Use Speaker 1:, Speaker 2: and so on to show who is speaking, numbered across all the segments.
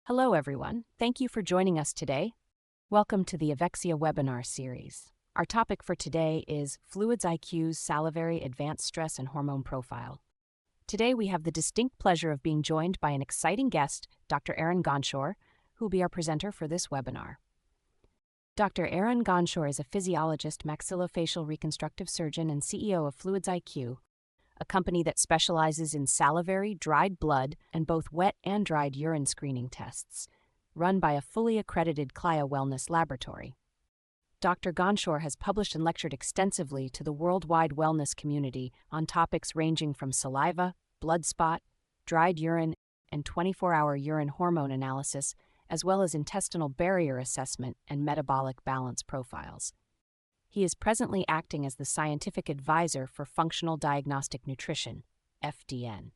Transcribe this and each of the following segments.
Speaker 1: Hello, everyone. Thank you for joining us today. Welcome to the Avexia webinar series. Our topic for today is FLUIDSiQ's Salivary Advanced Stress and Hormone Profile. Today, we have the distinct pleasure of being joined by an exciting guest, Dr. Aron Gonshor, who will be our presenter for this webinar. Dr. Aron Gonshor is a physiologist, maxillofacial reconstructive surgeon, and CEO of FLUIDSiQ, a company that specializes in salivary, dried blood, and both wet and dried urine screening tests, run by a fully accredited CLIA wellness laboratory. Dr. Gonshor has published and lectured extensively to the worldwide wellness community on topics ranging from saliva, blood spot, dried urine, and 24-hour urine hormone analysis, as well as intestinal barrier assessment and metabolic balance profiles. He is presently acting as the scientific advisor for Functional Diagnostic Nutrition, FDN.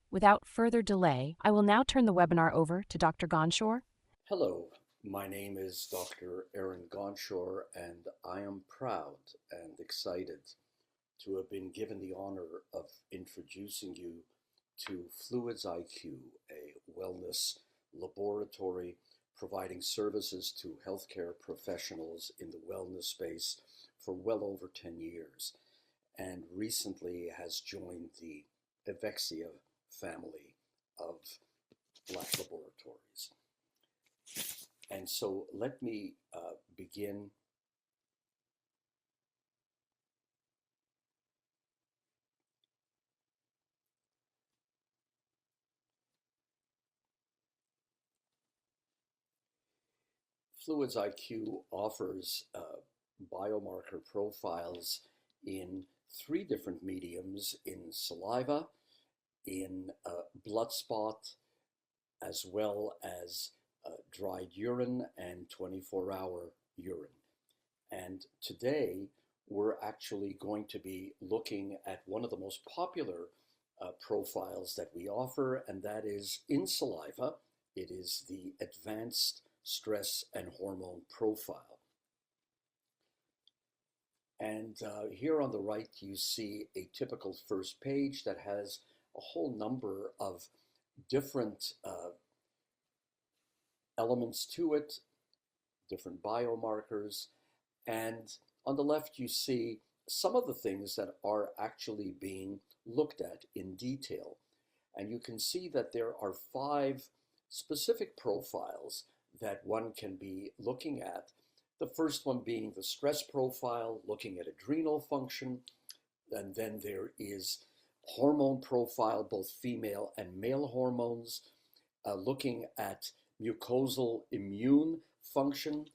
Speaker 1: Without further delay, I will now turn the webinar over to Dr. Gonshor.
Speaker 2: Hello, my name is Dr. Aron Gonshor, and I am proud and excited to have been given the honor of introducing you to FLUIDSiQ, a wellness laboratory providing services to healthcare professionals in the wellness space for well over 10 years, and recently has joined the Avexia family of lab laboratories. And so let me begin. FLUIDSiQ offers biomarker profiles in 3 different mediums: in saliva, in blood spot, as well as dried urine and 24-hour urine. And today we're actually going to be looking at one of the most popular profiles that we offer, and that is in saliva. It is the Advanced Stress and Hormone Profile. And here on the right, you see a typical first page that has a whole number of different elements to it, different biomarkers. And on the left, you see some of the things that are actually being looked at in detail. And you can see that there are 5 specific profiles that one can be looking at. The first one being the stress profile, looking at adrenal function. And then there is hormone profile, both female and male hormones, looking at mucosal immune function,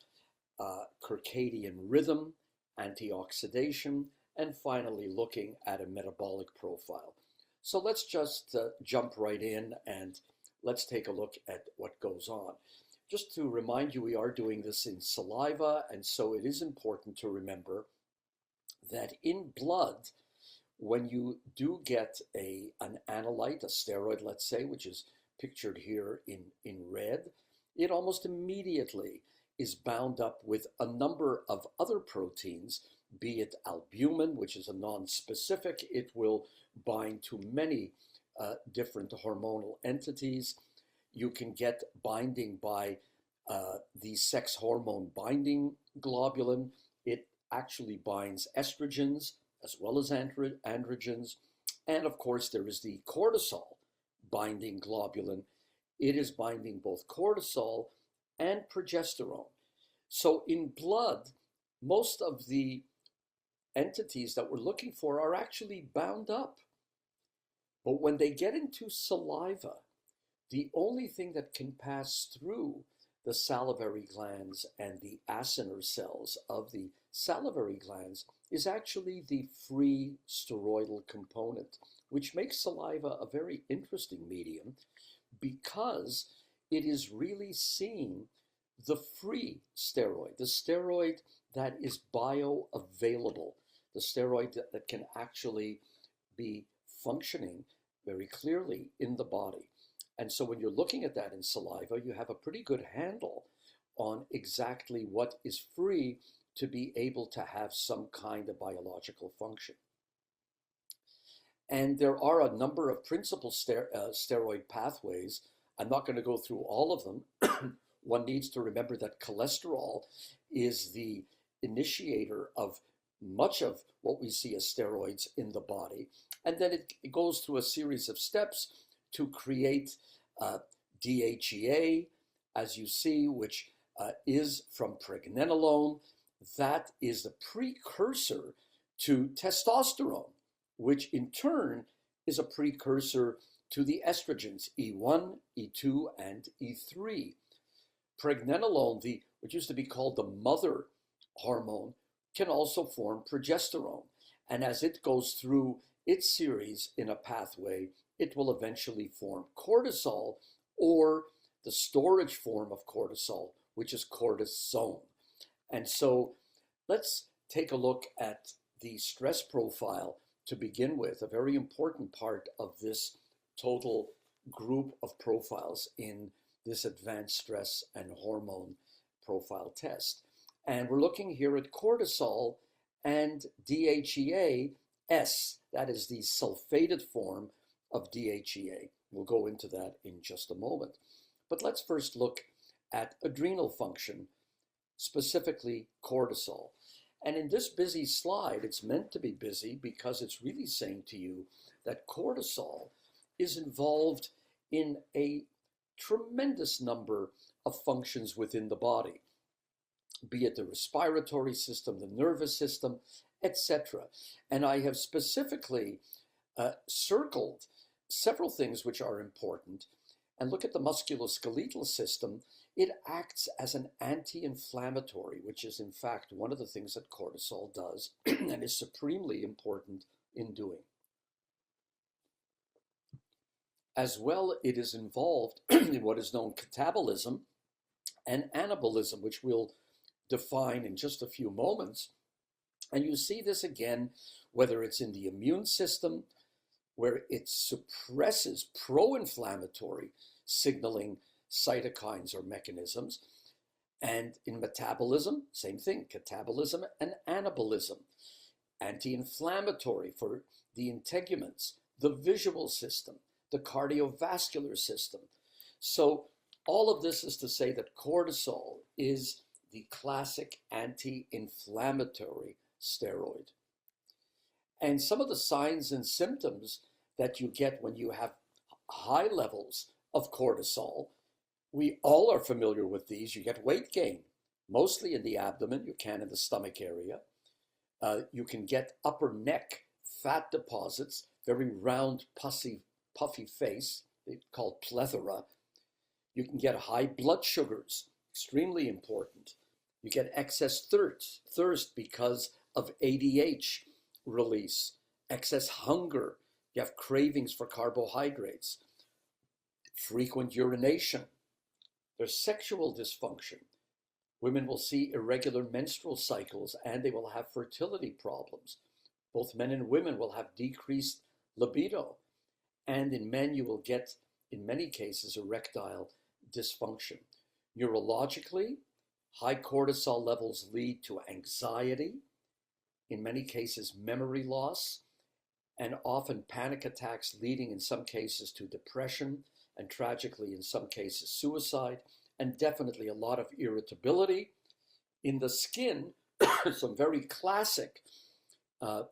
Speaker 2: circadian rhythm, antioxidation, and finally looking at a metabolic profile. So let's just jump right in and let's take a look at what goes on. Just to remind you, we are doing this in saliva, and so it is important to remember that in blood, when you do get an analyte, a steroid, let's say, which is pictured here in red, it almost immediately is bound up with a number of other proteins, be it albumin, which is a non-specific. It will bind to many different hormonal entities. You can get binding by the sex hormone binding globulin. It actually binds estrogens as well as androgens. And of course, there is the cortisol binding globulin. It is binding both cortisol and progesterone. So in blood, most of the entities that we're looking for are actually bound up. But when they get into saliva, the only thing that can pass through the salivary glands and the acinar cells of the salivary glands is actually the free steroidal component, which makes saliva a very interesting medium because it is really seeing the free steroid, the steroid that is bioavailable, the steroid that can actually be functioning very clearly in the body. And so when you're looking at that in saliva, you have a pretty good handle on exactly what is free to be able to have some kind of biological function. And there are a number of principal steroid pathways I'm not going to go through all of them. One needs to remember that cholesterol is the initiator of much of what we see as steroids in the body. And then it goes through a series of steps to create DHEA, as you see, which is from pregnenolone. That is the precursor to testosterone, which in turn is a precursor to the estrogens, E1, E2, and E3. Pregnenolone, what used to be called the mother hormone, can also form progesterone. And as it goes through its series in a pathway, it will eventually form cortisol, or the storage form of cortisol, which is cortisone. And so let's take a look at the stress profile to begin with, a very important part of this total group of profiles in this advanced stress and hormone profile test. And we're looking here at cortisol and DHEA S, that is the sulfated form of DHEA. We'll go into that in just a moment. But let's first look at adrenal function, specifically cortisol. And in this busy slide, it's meant to be busy because it's really saying to you that cortisol is involved in a tremendous number of functions within the body, be it the respiratory system, the nervous system, etc. And I have specifically circled several things which are important. And look at the musculoskeletal system. It acts as an anti-inflammatory, which is in fact one of the things that cortisol does and is supremely important in doing. As well, it is involved in what is known catabolism and anabolism, which we'll define in just a few moments. And you see this again, whether it's in the immune system, where it suppresses pro-inflammatory signaling cytokines or mechanisms, and in metabolism, same thing, catabolism and anabolism. Anti-inflammatory for the integuments, the visual system, the cardiovascular system. So all of this is to say that cortisol is the classic anti-inflammatory steroid. And some of the signs and symptoms that you get when you have high levels of cortisol, we all are familiar with these. You get weight gain, mostly in the abdomen, you can in the stomach area. You can get upper neck fat deposits, very round, puffy face, called plethora. You can get high blood sugars, extremely important. You get excess thirst because of ADH release, excess hunger. You have cravings for carbohydrates, frequent urination. There's sexual dysfunction. Women will see irregular menstrual cycles and they will have fertility problems. Both men and women will have decreased libido. And in men, you will get, in many cases, erectile dysfunction. Neurologically, high cortisol levels lead to anxiety, in many cases, memory loss, and often panic attacks leading in some cases to depression, and tragically in some cases suicide, and definitely a lot of irritability. In the skin, some very classic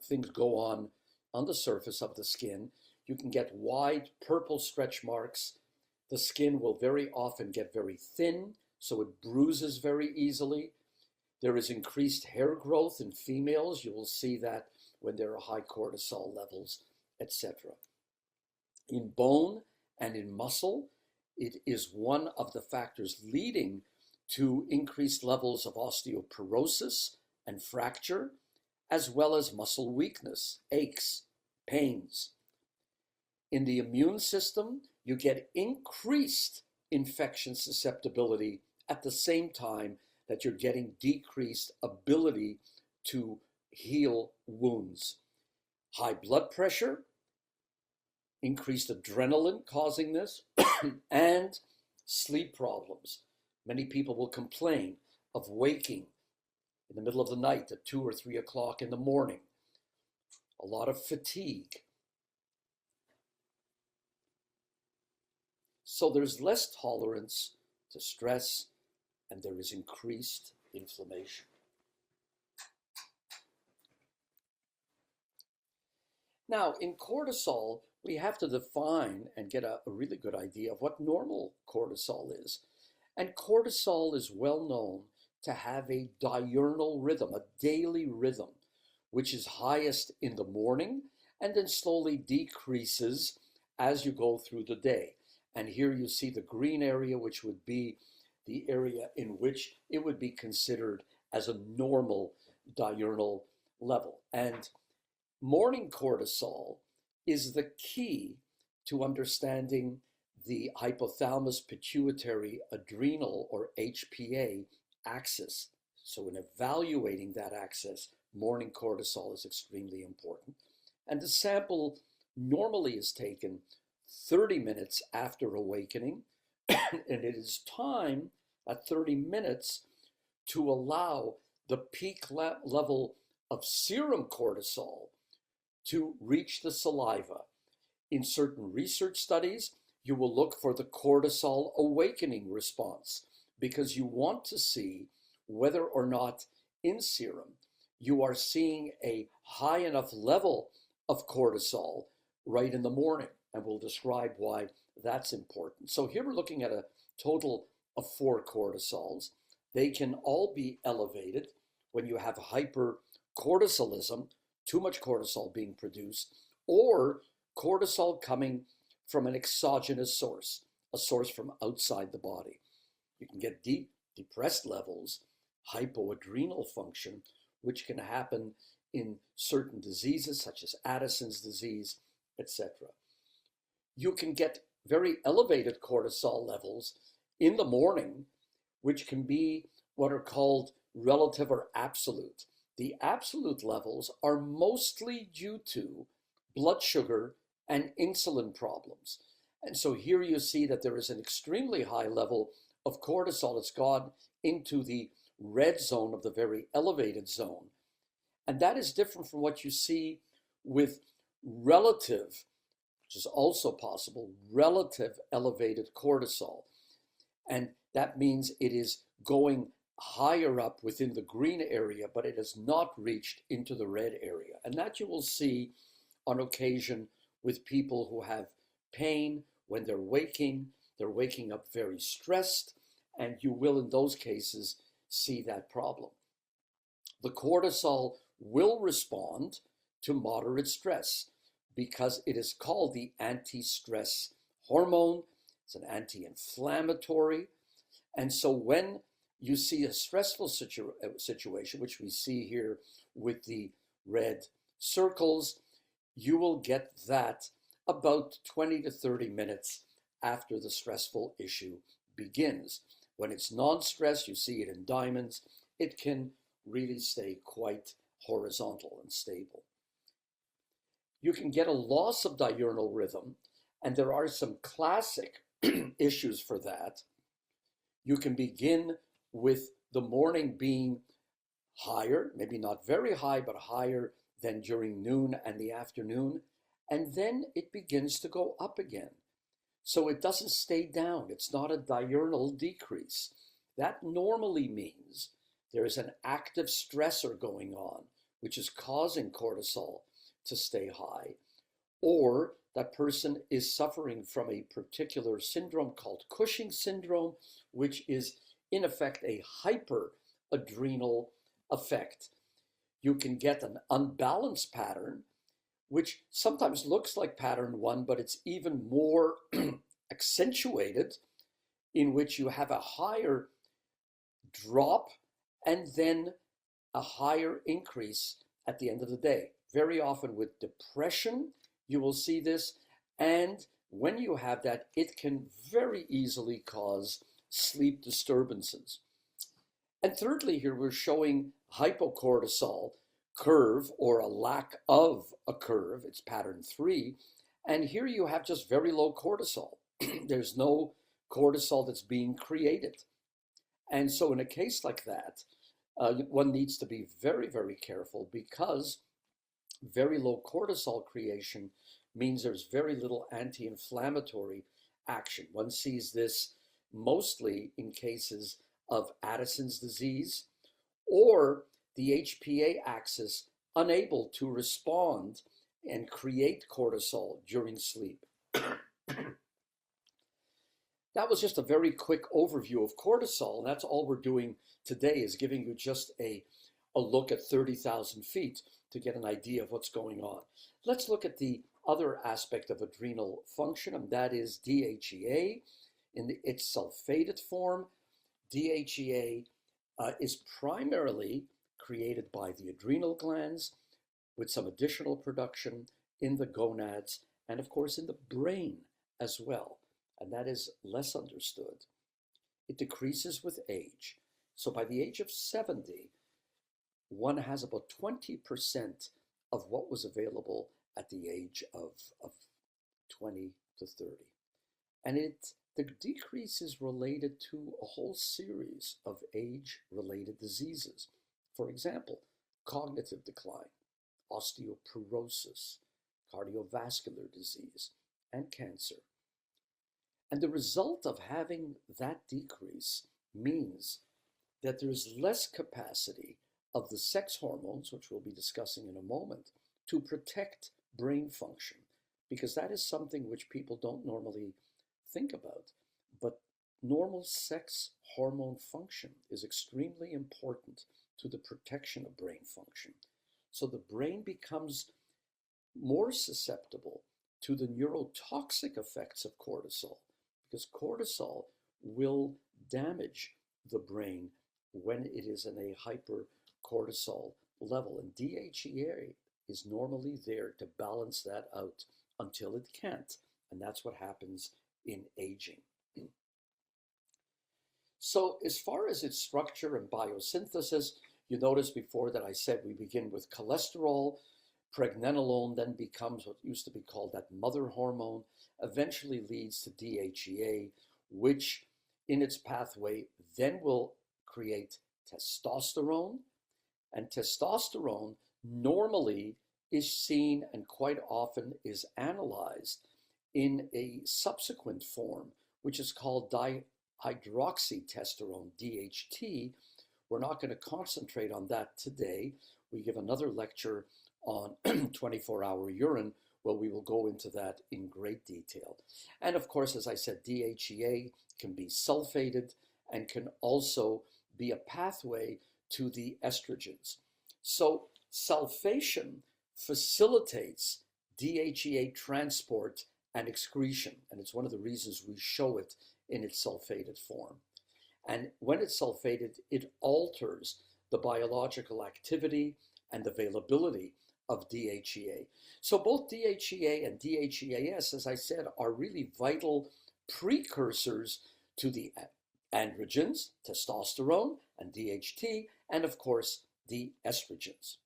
Speaker 2: things go on the surface of the skin. You can get wide purple stretch marks. The skin will very often get very thin, so it bruises very easily. There is increased hair growth in females. You will see that when there are high cortisol levels, etc. In bone and in muscle, it is one of the factors leading to increased levels of osteoporosis and fracture, as well as muscle weakness, aches, pains. In the immune system, you get increased infection susceptibility at the same time that you're getting decreased ability to heal wounds. High blood pressure, increased adrenaline causing this, and sleep problems. Many people will complain of waking in the middle of the night at 2 or 3 o'clock in the morning. A lot of fatigue. So there's less tolerance to stress and there is increased inflammation. Now, in cortisol, we have to define and get a really good idea of what normal cortisol is. And cortisol is well known to have a diurnal rhythm, a daily rhythm, which is highest in the morning and then slowly decreases as you go through the day. And here you see the green area, which would be the area in which it would be considered as a normal diurnal level. And morning cortisol is the key to understanding the hypothalamus pituitary adrenal, or HPA, axis. So in evaluating that axis, morning cortisol is extremely important. And the sample normally is taken 30 minutes after awakening, and it is time at 30 minutes to allow the peak level of serum cortisol to reach the saliva. In certain research studies, you will look for the cortisol awakening response because you want to see whether or not in serum you are seeing a high enough level of cortisol right in the morning. And we'll describe why that's important. So here we're looking at a total of 4 cortisols. They can all be elevated when you have hypercortisolism, too much cortisol being produced, or cortisol coming from an exogenous source, a source from outside the body. You can get depressed levels, hypoadrenal function, which can happen in certain diseases such as Addison's disease, etc. You can get very elevated cortisol levels in the morning, which can be what are called relative or absolute. The absolute levels are mostly due to blood sugar and insulin problems. And so here you see that there is an extremely high level of cortisol that's gone into the red zone of the very elevated zone. And that is different from what you see with relative, which is also possible, relative elevated cortisol. And that means it is going higher up within the green area, but it has not reached into the red area. And that you will see on occasion with people who have pain when they're waking up very stressed, and you will in those cases see that problem. The cortisol will respond to moderate stress because it is called the anti-stress hormone. It's an anti-inflammatory. And so when you see a stressful situation, which we see here with the red circles, you will get that about 20 to 30 minutes after the stressful issue begins. When it's non-stress, you see it in diamonds, it can really stay quite horizontal and stable. You can get a loss of diurnal rhythm, and there are some classic issues for that. You can begin with the morning being higher, maybe not very high, but higher than during noon and the afternoon, and then it begins to go up again. So it doesn't stay down. It's not a diurnal decrease. That normally means there is an active stressor going on, which is causing cortisol to stay high, or that person is suffering from a particular syndrome called Cushing syndrome, which is in effect a hyperadrenal effect. You can get an unbalanced pattern, which sometimes looks like pattern 1, but it's even more accentuated, in which you have a higher drop and then a higher increase at the end of the day. Very often with depression, you will see this. And when you have that, it can very easily cause sleep disturbances. And thirdly, here we're showing hypocortisol curve, or a lack of a curve. It's pattern 3. And here you have just very low cortisol. There's no cortisol that's being created. And so in a case like that, one needs to be very, very careful, because very low cortisol creation means there's very little anti-inflammatory action. One sees this mostly in cases of Addison's disease or the HPA axis unable to respond and create cortisol during sleep. That was just a very quick overview of cortisol, and that's all we're doing today is giving you just a look at 30,000 feet to get an idea of what's going on. Let's look at the other aspect of adrenal function, and that is DHEA in its sulfated form. DHEA is primarily created by the adrenal glands with some additional production in the gonads and, of course, in the brain as well. And that is less understood. It decreases with age. So by the age of 70, one has about 20% of what was available at the age of 20 to 30. And the decrease is related to a whole series of age-related diseases. For example, cognitive decline, osteoporosis, cardiovascular disease, and cancer. And the result of having that decrease means that there's less capacity of the sex hormones, which we'll be discussing in a moment, to protect brain function, because that is something which people don't normally think about. But normal sex hormone function is extremely important to the protection of brain function. So the brain becomes more susceptible to the neurotoxic effects of cortisol, because cortisol will damage the brain when it is in a hypercortisol level. And DHEA is normally there to balance that out until it can't. And that's what happens in aging. So as far as its structure and biosynthesis, you noticed before that I said we begin with cholesterol. Pregnenolone then becomes what used to be called that mother hormone, eventually leads to DHEA, which in its pathway then will create testosterone. And testosterone normally is seen and quite often is analyzed in a subsequent form, which is called dihydroxytestosterone, DHT. We're not going to concentrate on that today. We give another lecture on 24-hour urine, where we will go into that in great detail. And of course, as I said, DHEA can be sulfated and can also be a pathway to the estrogens. So sulfation facilitates DHEA transport and excretion, and it's one of the reasons we show it in its sulfated form. And when it's sulfated, it alters the biological activity and availability of DHEA. So both DHEA and DHEAS, as I said, are really vital precursors to the androgens, testosterone and DHT, and of course the estrogens.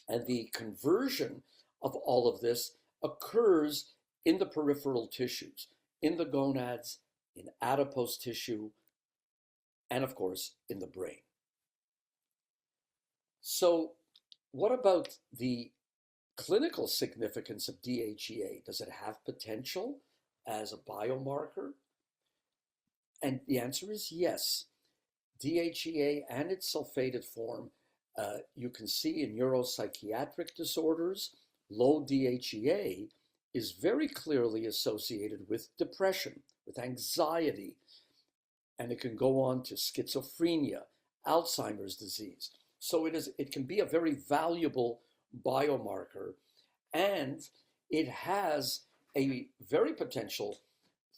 Speaker 2: And the conversion of all of this occurs in the peripheral tissues, in the gonads, in adipose tissue, and of course in the brain. So what about the clinical significance of DHEA? Does it have potential as a biomarker? And the answer is yes. DHEA and its sulfated form, you can see in neuropsychiatric disorders. Low DHEA is very clearly associated with depression, with anxiety, and it can go on to schizophrenia, Alzheimer's disease. So it can be a very valuable biomarker, and it has a very potential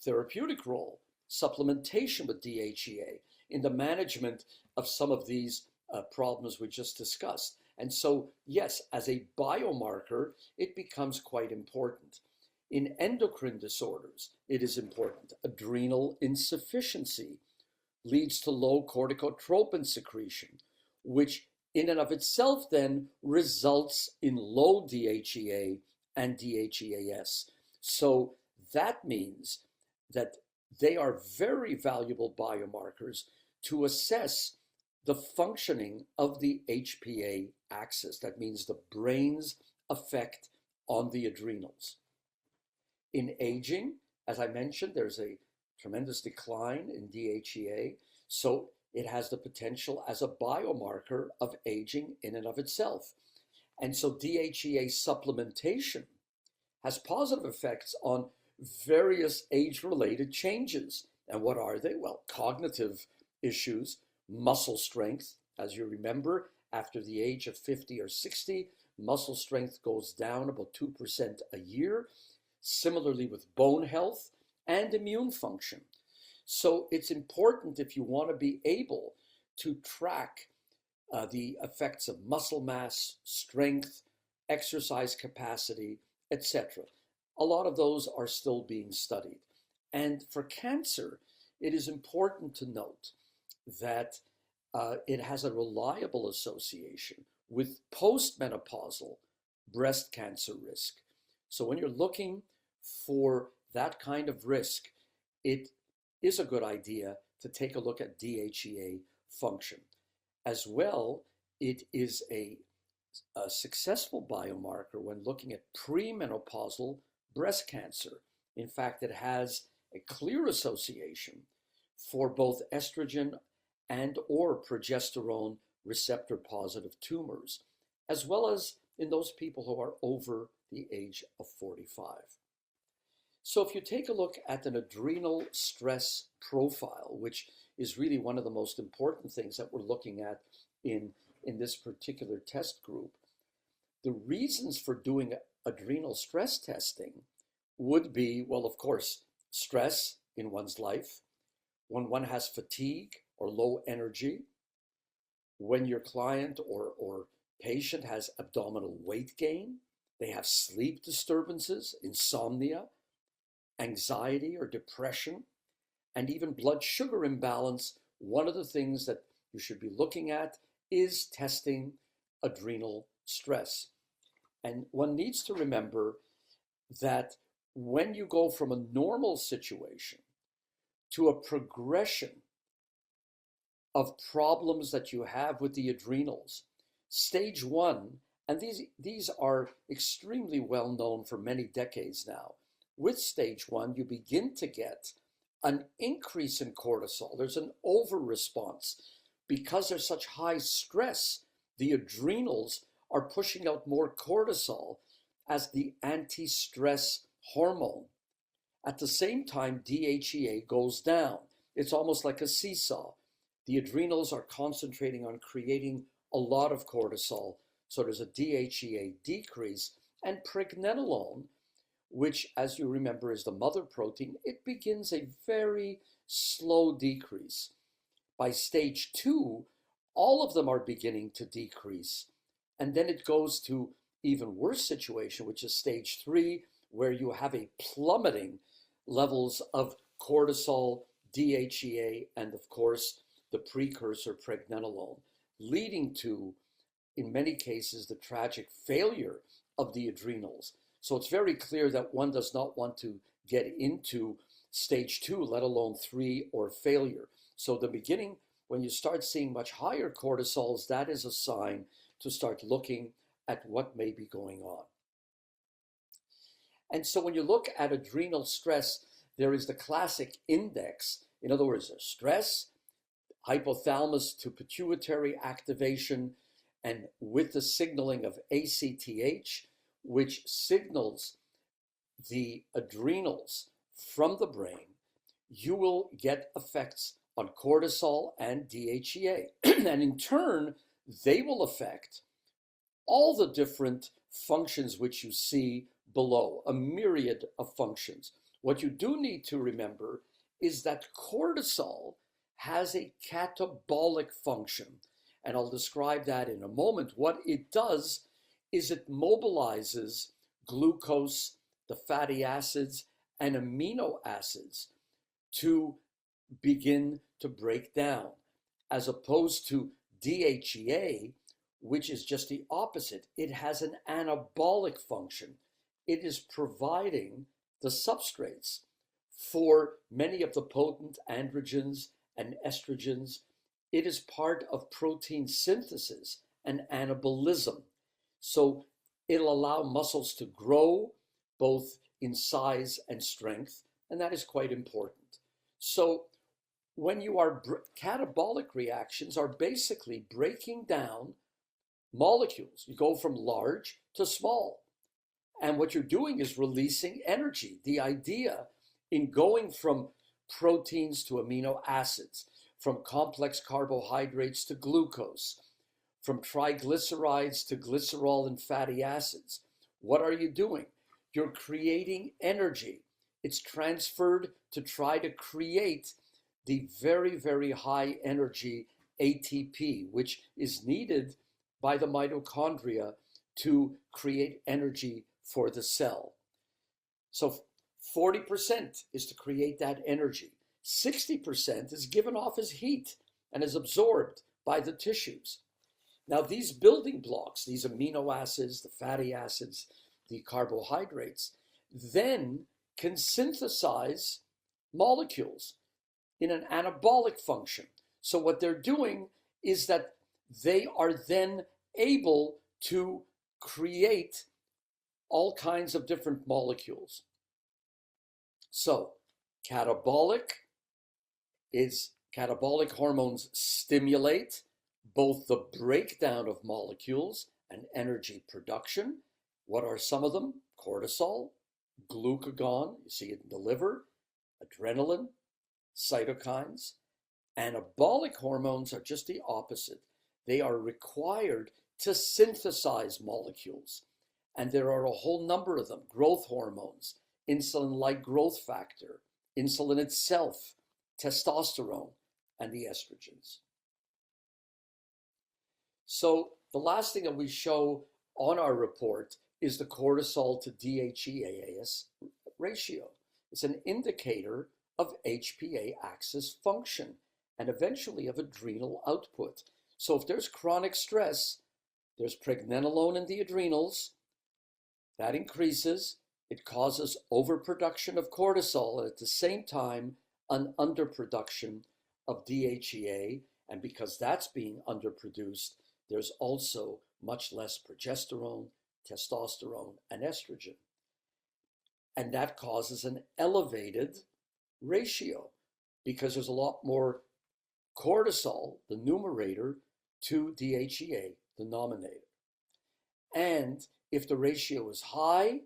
Speaker 2: therapeutic role, supplementation with DHEA in the management of some of these problems we just discussed. And so, yes, as a biomarker, it becomes quite important. In endocrine disorders, it is important. Adrenal insufficiency leads to low corticotropin secretion, which in and of itself then results in low DHEA and DHEAS. So that means that they are very valuable biomarkers to assess the functioning of the HPA axis. That means the brain's effect on the adrenals. In aging, As I mentioned, there's a tremendous decline in DHEA, so it has the potential as a biomarker of aging in and of itself. And so DHEA supplementation has positive effects on various age-related changes. And what are they? Well, cognitive issues, muscle strength. As you remember, after the age of 50 or 60, muscle strength goes down about 2% a year. Similarly with bone health and immune function. So it's important, if you want to be able to track the effects of muscle mass, strength, exercise capacity, etc. A lot of those are still being studied. And for cancer, it is important to note that it has a reliable association with postmenopausal breast cancer risk. So when you're looking for that kind of risk, it is a good idea to take a look at DHEA function. As well, it is a successful biomarker when looking at premenopausal breast cancer. In fact, it has a clear association for both estrogen and or progesterone receptor positive tumors, as well as in those people who are over the age of 45. So if you take a look at an adrenal stress profile, which is really one of the most important things that we're looking at in this particular test group, the reasons for doing adrenal stress testing would be, well, of course, stress in one's life, when one has fatigue or low energy, when your client or patient has abdominal weight gain, they have sleep disturbances, insomnia, anxiety or depression, and even blood sugar imbalance. One of the things that you should be looking at is testing adrenal stress. And one needs to remember that when you go from a normal situation to a progression of problems that you have with the adrenals, stage one, and these are extremely well known for many decades now. With stage one, you begin to get an increase in cortisol. There's an over response. Because there's such high stress, the adrenals are pushing out more cortisol as the anti-stress hormone. At the same time, DHEA goes down. It's almost like a seesaw. The adrenals are concentrating on creating a lot of cortisol, so there's a DHEA decrease. And pregnenolone, which, as you remember, is the mother protein, it begins a very slow decrease. By stage two, all of them are beginning to decrease. And then it goes to even worse situation, which is stage three, where you have a plummeting levels of cortisol, DHEA, and of course, the precursor pregnenolone, leading to, in many cases, the tragic failure of the adrenals. So it's very clear that one does not want to get into stage two, let alone three, or failure. So the beginning, when you start seeing much higher cortisols, that is a sign to start looking at what may be going on. And so when you look at adrenal stress, there is the classic index. In other words, there's stress, hypothalamus to pituitary activation, and with the signaling of ACTH, which signals the adrenals from the brain, you will get effects on cortisol and DHEA. And in turn, they will affect all the different functions which you see below, a myriad of functions. What you do need to remember is that cortisol has a catabolic function, and I'll describe that in a moment. What it does is it mobilizes glucose, the fatty acids, and amino acids to begin to break down, as opposed to DHEA, which is just the opposite. It has an anabolic function. It is providing the substrates for many of the potent androgens and estrogens. It is part of protein synthesis and anabolism. So it'll allow muscles to grow both in size and strength. and that is quite important. So when you are catabolic reactions are basically breaking down molecules. You go from large to small. And what you're doing is releasing energy. The idea in going from proteins to amino acids, from complex carbohydrates to glucose, from triglycerides to glycerol and fatty acids, what are you doing? You're creating energy. It's transferred to try to create the very, very high energy ATP, which is needed by the mitochondria to create energy for the cell. So 40% is to create that energy. 60% is given off as heat and is absorbed by the tissues. Now, these building blocks, these amino acids, the fatty acids, the carbohydrates, then can synthesize molecules in an anabolic function. So what they're doing is that they are then able to create all kinds of different molecules. So catabolic hormones stimulate both the breakdown of molecules and energy production. What are some of them? Cortisol, glucagon, you see it in the liver, adrenaline, cytokines. Anabolic hormones are just the opposite. They are required to synthesize molecules. And there are a whole number of them. Growth hormones, insulin-like growth factor, insulin itself, testosterone, and the estrogens. So the last thing that we show on our report is the cortisol to DHEA ratio. It's an indicator of HPA axis function and eventually of adrenal output. So if there's chronic stress, there's pregnenolone in the adrenals, that increases, it causes overproduction of cortisol, and at the same time, an underproduction of DHEA, and because that's being underproduced, there's also much less progesterone, testosterone, and estrogen. And that causes an elevated ratio because there's a lot more cortisol, the numerator, to DHEA, the denominator. And if the ratio is high,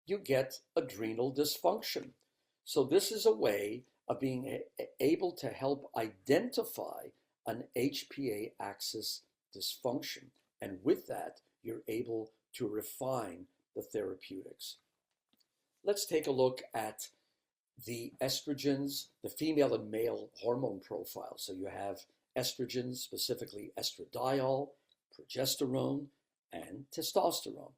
Speaker 2: you get adrenal dysfunction. So this is a way of being able to help identify an HPA axis dysfunction. And with that, you're able to refine the therapeutics. Let's take a look at the estrogens, the female and male hormone profile. So you have estrogens, specifically estradiol, progesterone, and testosterone.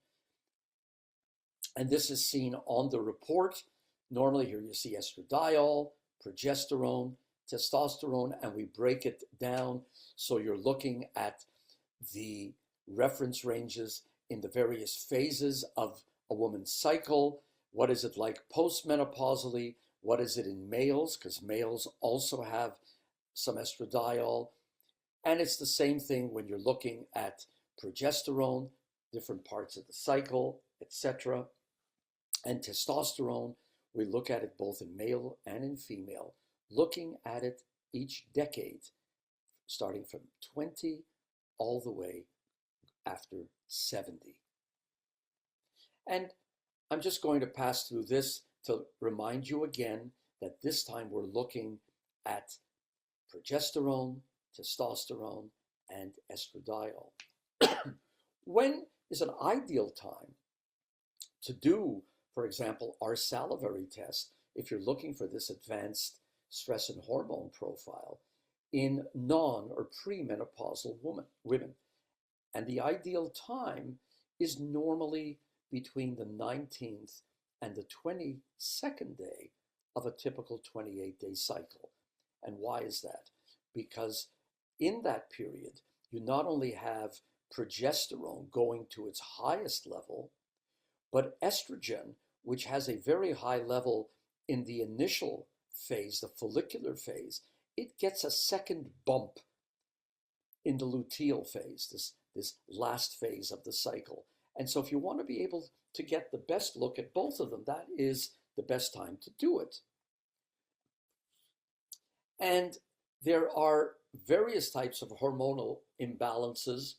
Speaker 2: And this is seen on the report. Normally here you see estradiol, progesterone, testosterone, and we break it down. So you're looking at the reference ranges in the various phases of a woman's cycle. What is it like postmenopausally? What is it in males? Because males also have some estradiol. And it's the same thing when you're looking at progesterone, different parts of the cycle, etc. And testosterone, we look at it both in male and in female, looking at it each decade, starting from 20 all the way after 70. And I'm just going to pass through this to remind you again that this time we're looking at progesterone, testosterone, and estradiol. When is an ideal time to do, for example, our salivary test if you're looking for this advanced stress and hormone profile in non- or premenopausal women? And the ideal time is normally between the 19th and the 22nd day of a typical 28-day cycle. And why is that? Because in that period, you not only have progesterone going to its highest level, but estrogen, which has a very high level in the initial phase, the follicular phase, it gets a second bump in the luteal phase, this last phase of the cycle. And so if you want to be able to get the best look at both of them, that is the best time to do it. And there are various types of hormonal imbalances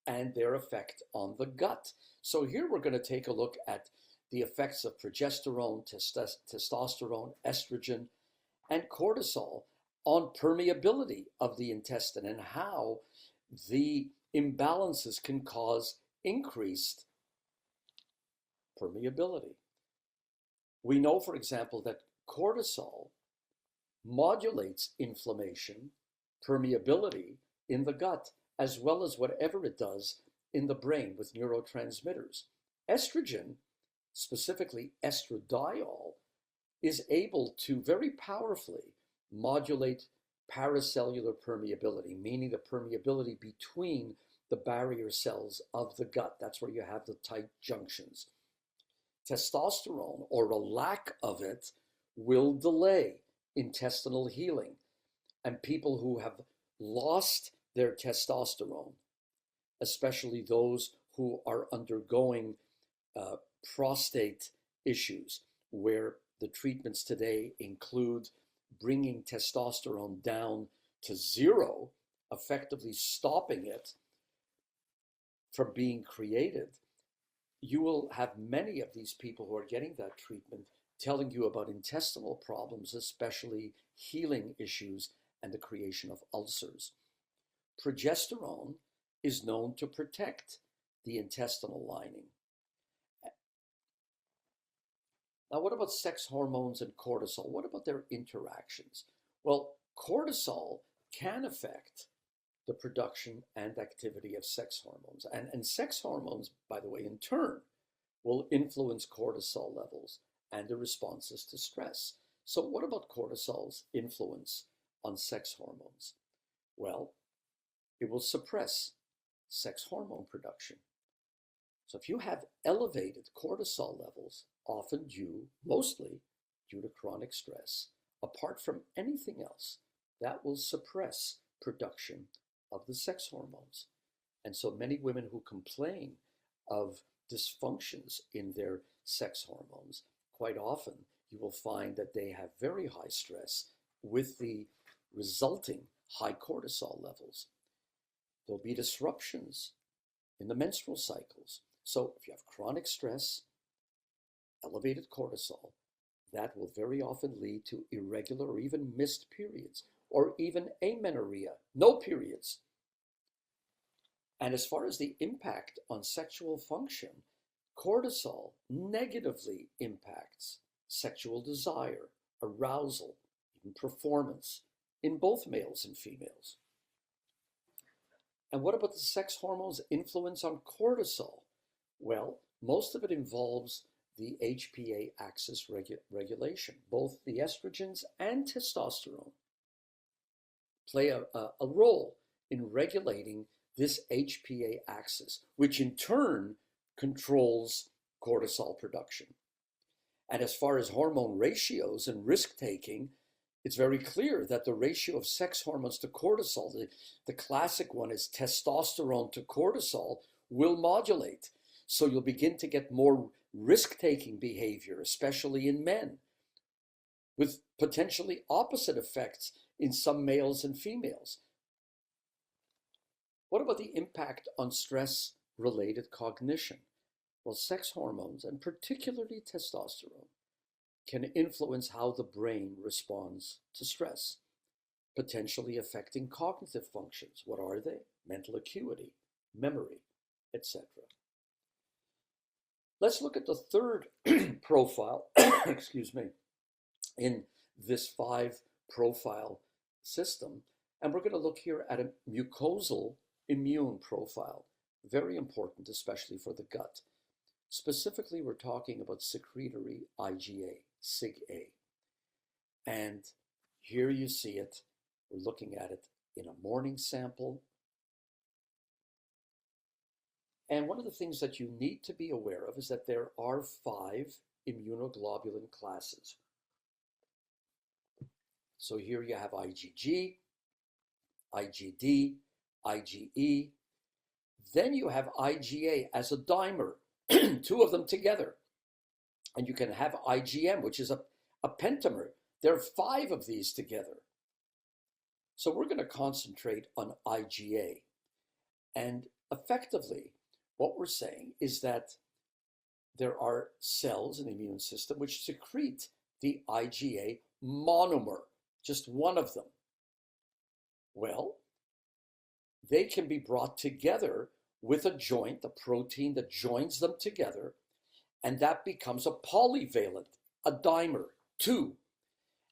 Speaker 2: and their effect on the gut. So here we're going to take a look at the effects of progesterone, testosterone, estrogen, and cortisol on permeability of the intestine and how the imbalances can cause increased permeability. We know, for example, that cortisol modulates inflammation, permeability in the gut, as well as whatever it does in the brain with neurotransmitters. Estrogen, specifically estradiol, is able to very powerfully modulate paracellular permeability, meaning the permeability between the barrier cells of the gut. That's where you have the tight junctions. Testosterone, or a lack of it, will delay intestinal healing. And people who have lost their testosterone, especially those who are undergoing prostate issues, where the treatments today include bringing testosterone down to zero, effectively stopping it from being created, you will have many of these people who are getting that treatment telling you about intestinal problems, especially healing issues and the creation of ulcers. Progesterone is known to protect the intestinal lining. Now, what about sex hormones and cortisol? What about their interactions? Well, cortisol can affect the production and activity of sex hormones. And sex hormones, by the way, in turn, will influence cortisol levels and the responses to stress. So what about cortisol's influence on sex hormones? Well, it will suppress sex hormone production. So if you have elevated cortisol levels, mostly due to chronic stress, apart from anything else, that will suppress production of the sex hormones. And so many women who complain of dysfunctions in their sex hormones, quite often you will find that they have very high stress with the resulting high cortisol levels. There'll be disruptions in the menstrual cycles. So if you have chronic stress, elevated cortisol, that will very often lead to irregular or even missed periods, or even amenorrhea, no periods. And as far as the impact on sexual function, cortisol negatively impacts sexual desire, arousal, even performance in both males and females. And what about the sex hormones' influence on cortisol? Well, most of it involves the HPA axis regulation. Both the estrogens and testosterone play a role in regulating this HPA axis, which in turn controls cortisol production. And as far as hormone ratios and risk-taking, it's very clear that the ratio of sex hormones to cortisol, the classic one is testosterone to cortisol, will modulate. So you'll begin to get more risk-taking behavior, especially in men, with potentially opposite effects in some males and females. What about the impact on stress-related cognition? Well, sex hormones, and particularly testosterone, can influence how the brain responds to stress, potentially affecting cognitive functions. What are they? Mental acuity, memory, etc. Let's look at the third profile, excuse me, in this 5-profile system. And we're going to look here at a mucosal immune profile. Very important, especially for the gut. Specifically, we're talking about secretory IgA, SIGA. And here you see it. We're looking at it in a morning sample. And one of the things that you need to be aware of is that there are 5 immunoglobulin classes. So here you have IgG, IgD, IgE. Then you have IgA as a dimer, 2 of them together. And you can have IgM, which is a pentamer. There are 5 of these together. So we're going to concentrate on IgA. And effectively, what we're saying is that there are cells in the immune system which secrete the IgA monomer, just one of them. Well, they can be brought together with a joint, a protein that joins them together, and that becomes a polyvalent, a dimer, 2.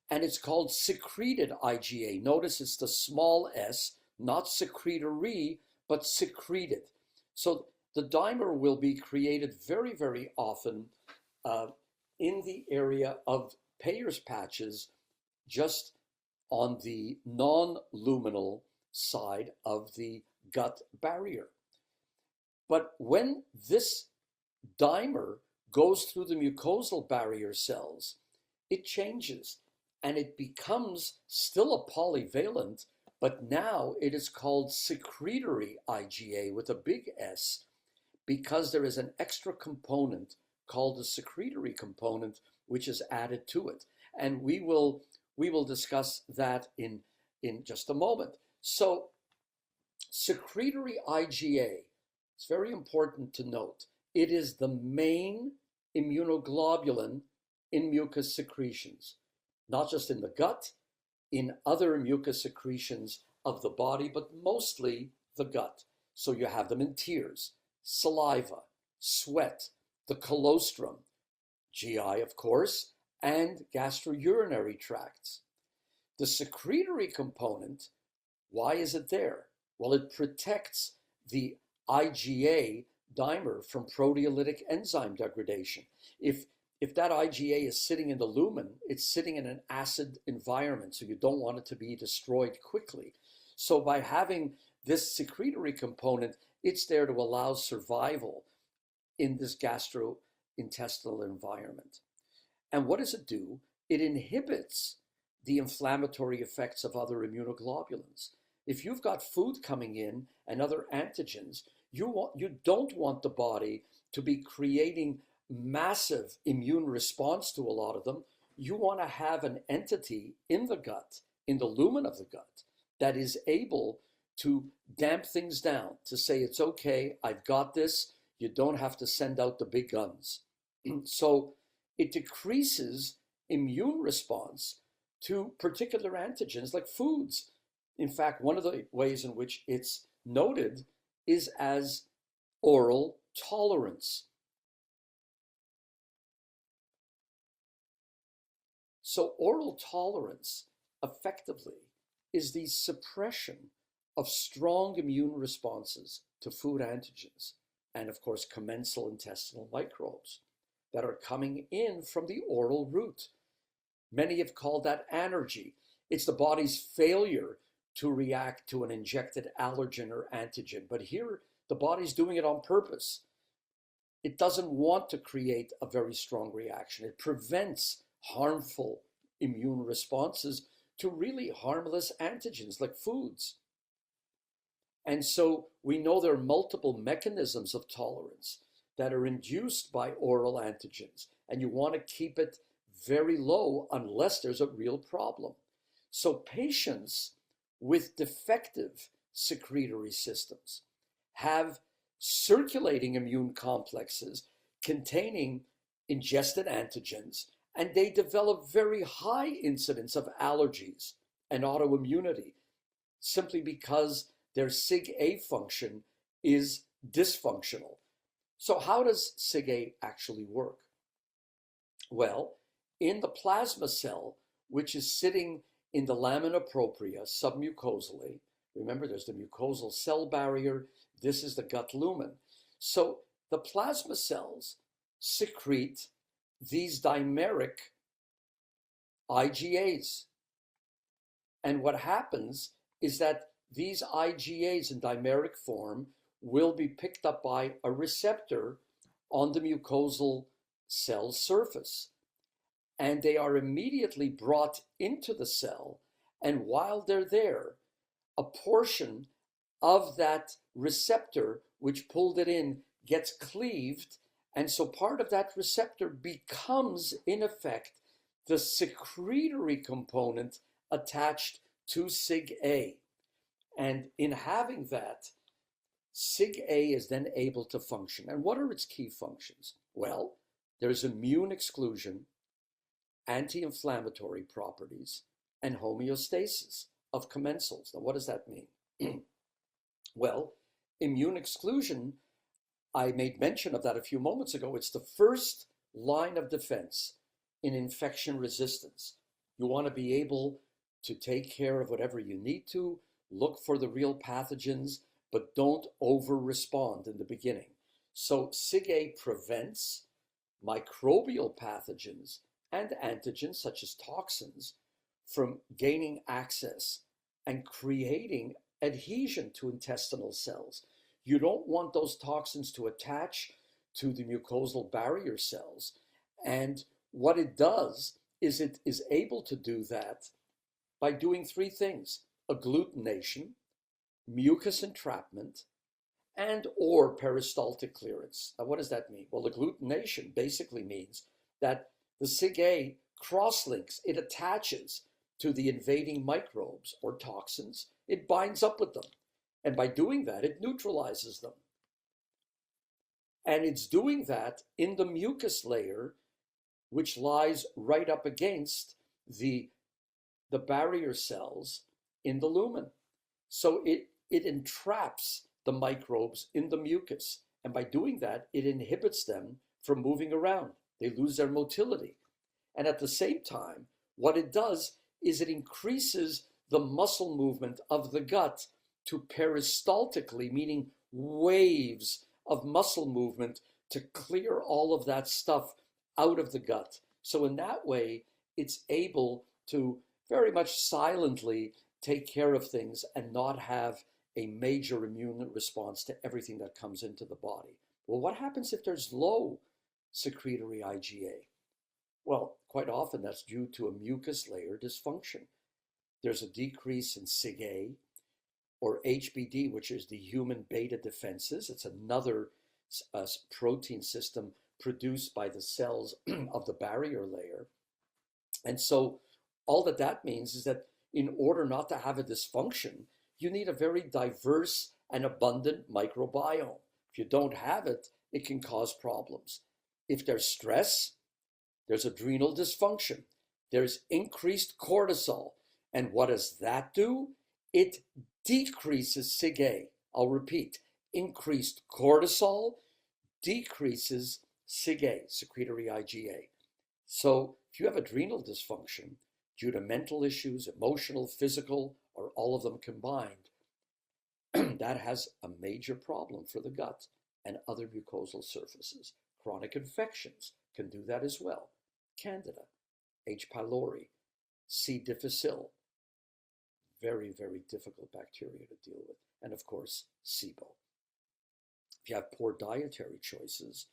Speaker 2: And it's called secreted IgA. Notice it's the small s, not secretory, but secreted. So the dimer will be created very, very often in the area of Peyer's patches, just on the non-luminal side of the gut barrier. But when this dimer goes through the mucosal barrier cells, it changes and it becomes still a polyvalent, but now it is called secretory IgA with a big S, because there is an extra component called the secretory component, which is added to it. And we will discuss that in just a moment. So secretory IgA, it's very important to note, it is the main immunoglobulin in mucus secretions, not just in the gut, in other mucus secretions of the body, but mostly the gut. So you have them in tears, saliva, sweat, the colostrum, GI, of course, and gastrourinary tracts. The secretory component, why is it there? Well, it protects the IgA dimer from proteolytic enzyme degradation. If that IgA is sitting in the lumen, it's sitting in an acid environment, so you don't want it to be destroyed quickly. So by having this secretory component, it's there to allow survival in this gastrointestinal environment. And what does it do? It inhibits the inflammatory effects of other immunoglobulins. If you've got food coming in and other antigens, you don't want the body to be creating massive immune response to a lot of them. You want to have an entity in the gut, in the lumen of the gut, that is able to damp things down, to say, it's okay, I've got this, you don't have to send out the big guns. So it decreases immune response to particular antigens like foods. In fact, one of the ways in which it's noted is as oral tolerance. So oral tolerance effectively is the suppression of strong immune responses to food antigens and, of course, commensal intestinal microbes that are coming in from the oral route. Many have called that anergy. It's the body's failure to react to an injected allergen or antigen. But here, the body's doing it on purpose. It doesn't want to create a very strong reaction. It prevents harmful immune responses to really harmless antigens like foods. And so we know there are multiple mechanisms of tolerance that are induced by oral antigens, and you want to keep it very low unless there's a real problem. So patients with defective secretory systems have circulating immune complexes containing ingested antigens, and they develop very high incidence of allergies and autoimmunity simply because their SIG-A function is dysfunctional. So how does SIG-A actually work? Well, in the plasma cell, which is sitting in the lamina propria submucosally, remember there's the mucosal cell barrier, this is the gut lumen. So the plasma cells secrete these dimeric IgAs. And what happens is that these IgAs in dimeric form will be picked up by a receptor on the mucosal cell surface. And they are immediately brought into the cell. And while they're there, a portion of that receptor which pulled it in gets cleaved. And so part of that receptor becomes, in effect, the secretory component attached to SIGA. And in having that, SIGA is then able to function. And what are its key functions? Well, there's immune exclusion, anti-inflammatory properties, and homeostasis of commensals. Now, what does that mean? Well, immune exclusion, I made mention of that a few moments ago. It's the first line of defense in infection resistance. You want to be able to take care of whatever you need to, look for the real pathogens, but don't over-respond in the beginning. So SIGA prevents microbial pathogens and antigens, such as toxins, from gaining access and creating adhesion to intestinal cells. You don't want those toxins to attach to the mucosal barrier cells. And what it does is it is able to do that by doing three things: agglutination, mucus entrapment, and or peristaltic clearance. Now, what does that mean? Well, agglutination basically means that the SIGA crosslinks, it attaches to the invading microbes or toxins, it binds up with them. And by doing that, it neutralizes them. And it's doing that in the mucus layer, which lies right up against the barrier cells in the lumen. So it entraps the microbes in the mucus. And by doing that, it inhibits them from moving around. They lose their motility. And at the same time, what it does is it increases the muscle movement of the gut to peristaltically, meaning waves of muscle movement to clear all of that stuff out of the gut. So in that way, it's able to very much silently take care of things and not have a major immune response to everything that comes into the body. Well, what happens if there's low secretory IgA? Well, quite often that's due to a mucus layer dysfunction. There's a decrease in SIGA or HBD, which is the human beta defenses. It's another protein system produced by the cells of the barrier layer. And so all that means is that in order not to have a dysfunction, you need a very diverse and abundant microbiome. If you don't have it, it can cause problems. If there's stress, there's adrenal dysfunction. There's increased cortisol. And what does that do? It decreases SIGA. I'll repeat, increased cortisol decreases SIGA, secretory IgA. So if you have adrenal dysfunction due to mental issues, emotional, physical, or all of them combined, that has a major problem for the gut and other mucosal surfaces. Chronic infections can do that as well. Candida, H. pylori, C. difficile, very, very difficult bacteria to deal with. And of course, SIBO. If you have poor dietary choices,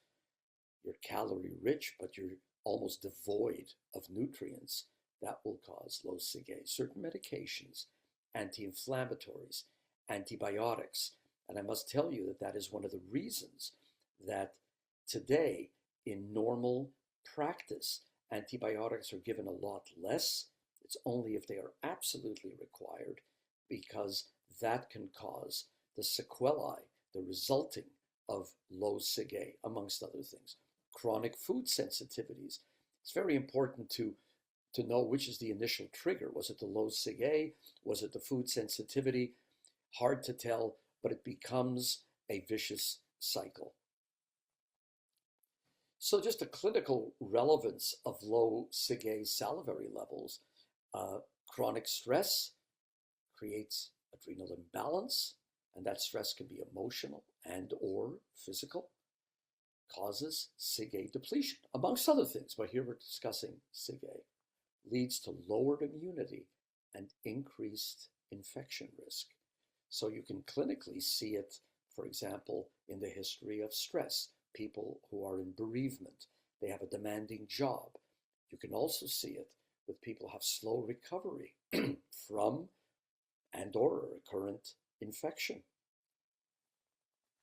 Speaker 2: you're calorie rich, but you're almost devoid of nutrients, that will cause low SIGA. Certain medications, anti-inflammatories, antibiotics. And I must tell you that that is one of the reasons that today in normal practice, antibiotics are given a lot less. It's only if they are absolutely required, because that can cause the sequelae, the resulting of low SIGA, amongst other things. Chronic food sensitivities. It's very important to know which is the initial trigger. Was it the low SIGA? Was it the food sensitivity? Hard to tell, but it becomes a vicious cycle. So just the clinical relevance of low SIGA salivary levels. Chronic stress creates adrenal imbalance, and that stress can be emotional and or physical, causes SIGA depletion, amongst other things, but here we're discussing SIGA, leads to lowered immunity and increased infection risk. So you can clinically see it, for example, in the history of stress, people who are in bereavement, they have a demanding job. You can also see it with people who have slow recovery from and or a recurrent infection.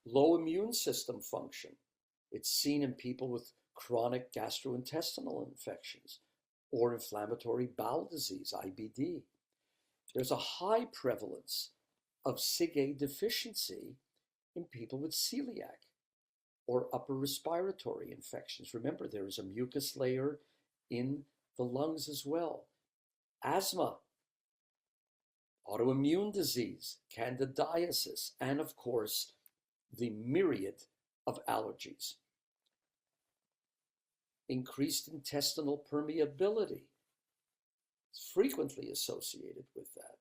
Speaker 2: Low immune system function. It's seen in people with chronic gastrointestinal infections or inflammatory bowel disease, IBD. There's a high prevalence of SIGA deficiency in people with celiac or upper respiratory infections. Remember, there is a mucus layer in the lungs as well. Asthma, autoimmune disease, candidiasis, and of course, the myriad of allergies. Increased intestinal permeability is frequently associated with that.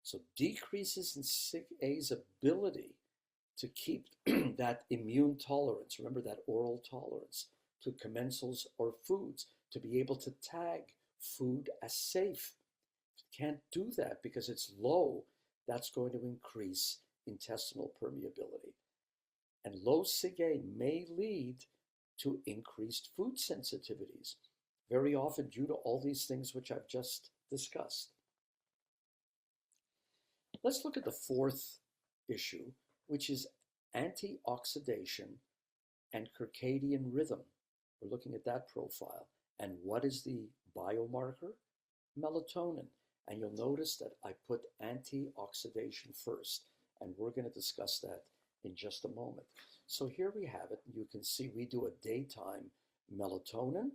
Speaker 2: So decreases in SIGA's ability to keep that immune tolerance, remember that oral tolerance, to commensals or foods, to be able to tag food as safe. If you can't do that because it's low, that's going to increase intestinal permeability. And low SIGA may lead to increased food sensitivities, very often due to all these things which I've just discussed. Let's look at the fourth issue, which is antioxidation and circadian rhythm. We're looking at that profile. And what is the biomarker? Melatonin. And you'll notice that I put antioxidation first, and we're going to discuss that in just a moment. So here we have it. You can see we do a daytime melatonin.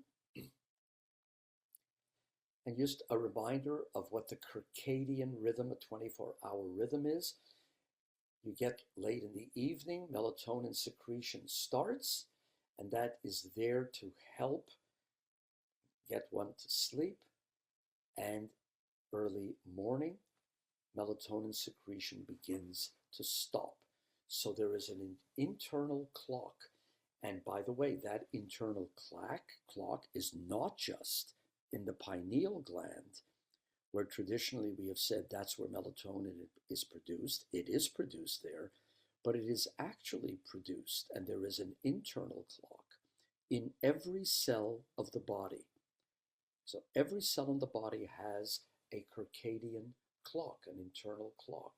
Speaker 2: And just a reminder of what the circadian rhythm, a 24-hour rhythm is. You get late in the evening, melatonin secretion starts, and that is there to help get one to sleep. And early morning, melatonin secretion begins to stop. So there is an internal clock. And by the way, that internal clock is not just in the pineal gland, where traditionally we have said that's where melatonin is produced. It is produced there, but it is actually produced, and there is an internal clock in every cell of the body. So every cell in the body has a circadian clock, an internal clock.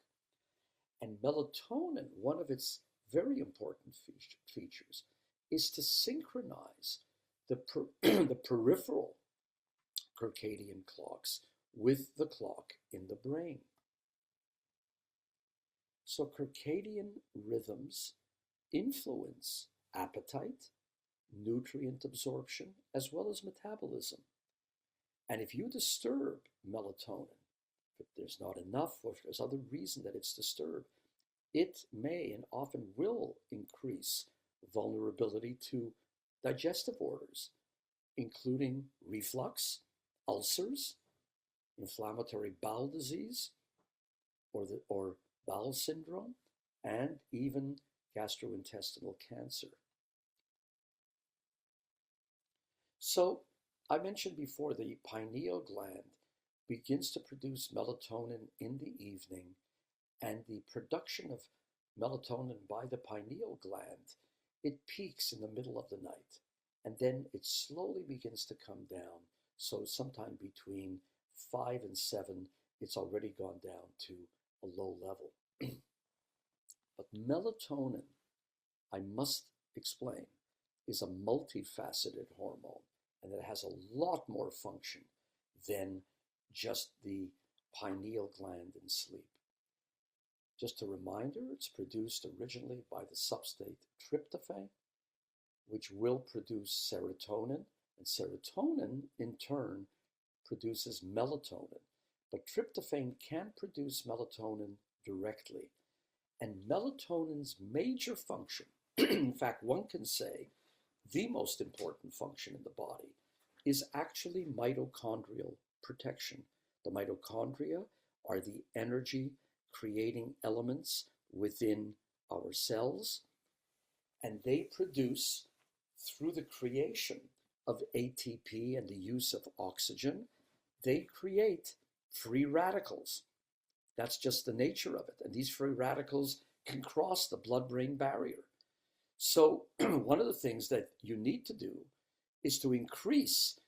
Speaker 2: And melatonin, one of its very important features, is to synchronize the peripheral circadian clocks with the clock in the brain. So circadian rhythms influence appetite, nutrient absorption, as well as metabolism. And if you disturb melatonin, if there's not enough or if there's other reason that it's disturbed, it may and often will increase vulnerability to digestive orders, including reflux, ulcers, inflammatory bowel disease, or bowel syndrome, and even gastrointestinal cancer. So I mentioned before the pineal gland begins to produce melatonin in the evening, and the production of melatonin by the pineal gland, it peaks in the middle of the night, and then it slowly begins to come down. So sometime between 5 and 7, it's already gone down to a low level. But melatonin, I must explain, is a multifaceted hormone, and it has a lot more function than just the pineal gland in sleep. Just a reminder, it's produced originally by the substrate tryptophan, which will produce serotonin, and serotonin in turn produces melatonin. But tryptophan can't produce melatonin directly. And melatonin's major function, in fact, one can say the most important function in the body, is actually mitochondrial protection. The mitochondria are the energy creating elements within our cells, and they produce, through the creation of ATP and the use of oxygen, they create free radicals. That's just the nature of it. And these free radicals can cross the blood-brain barrier. So one of the things that you need to do is to increase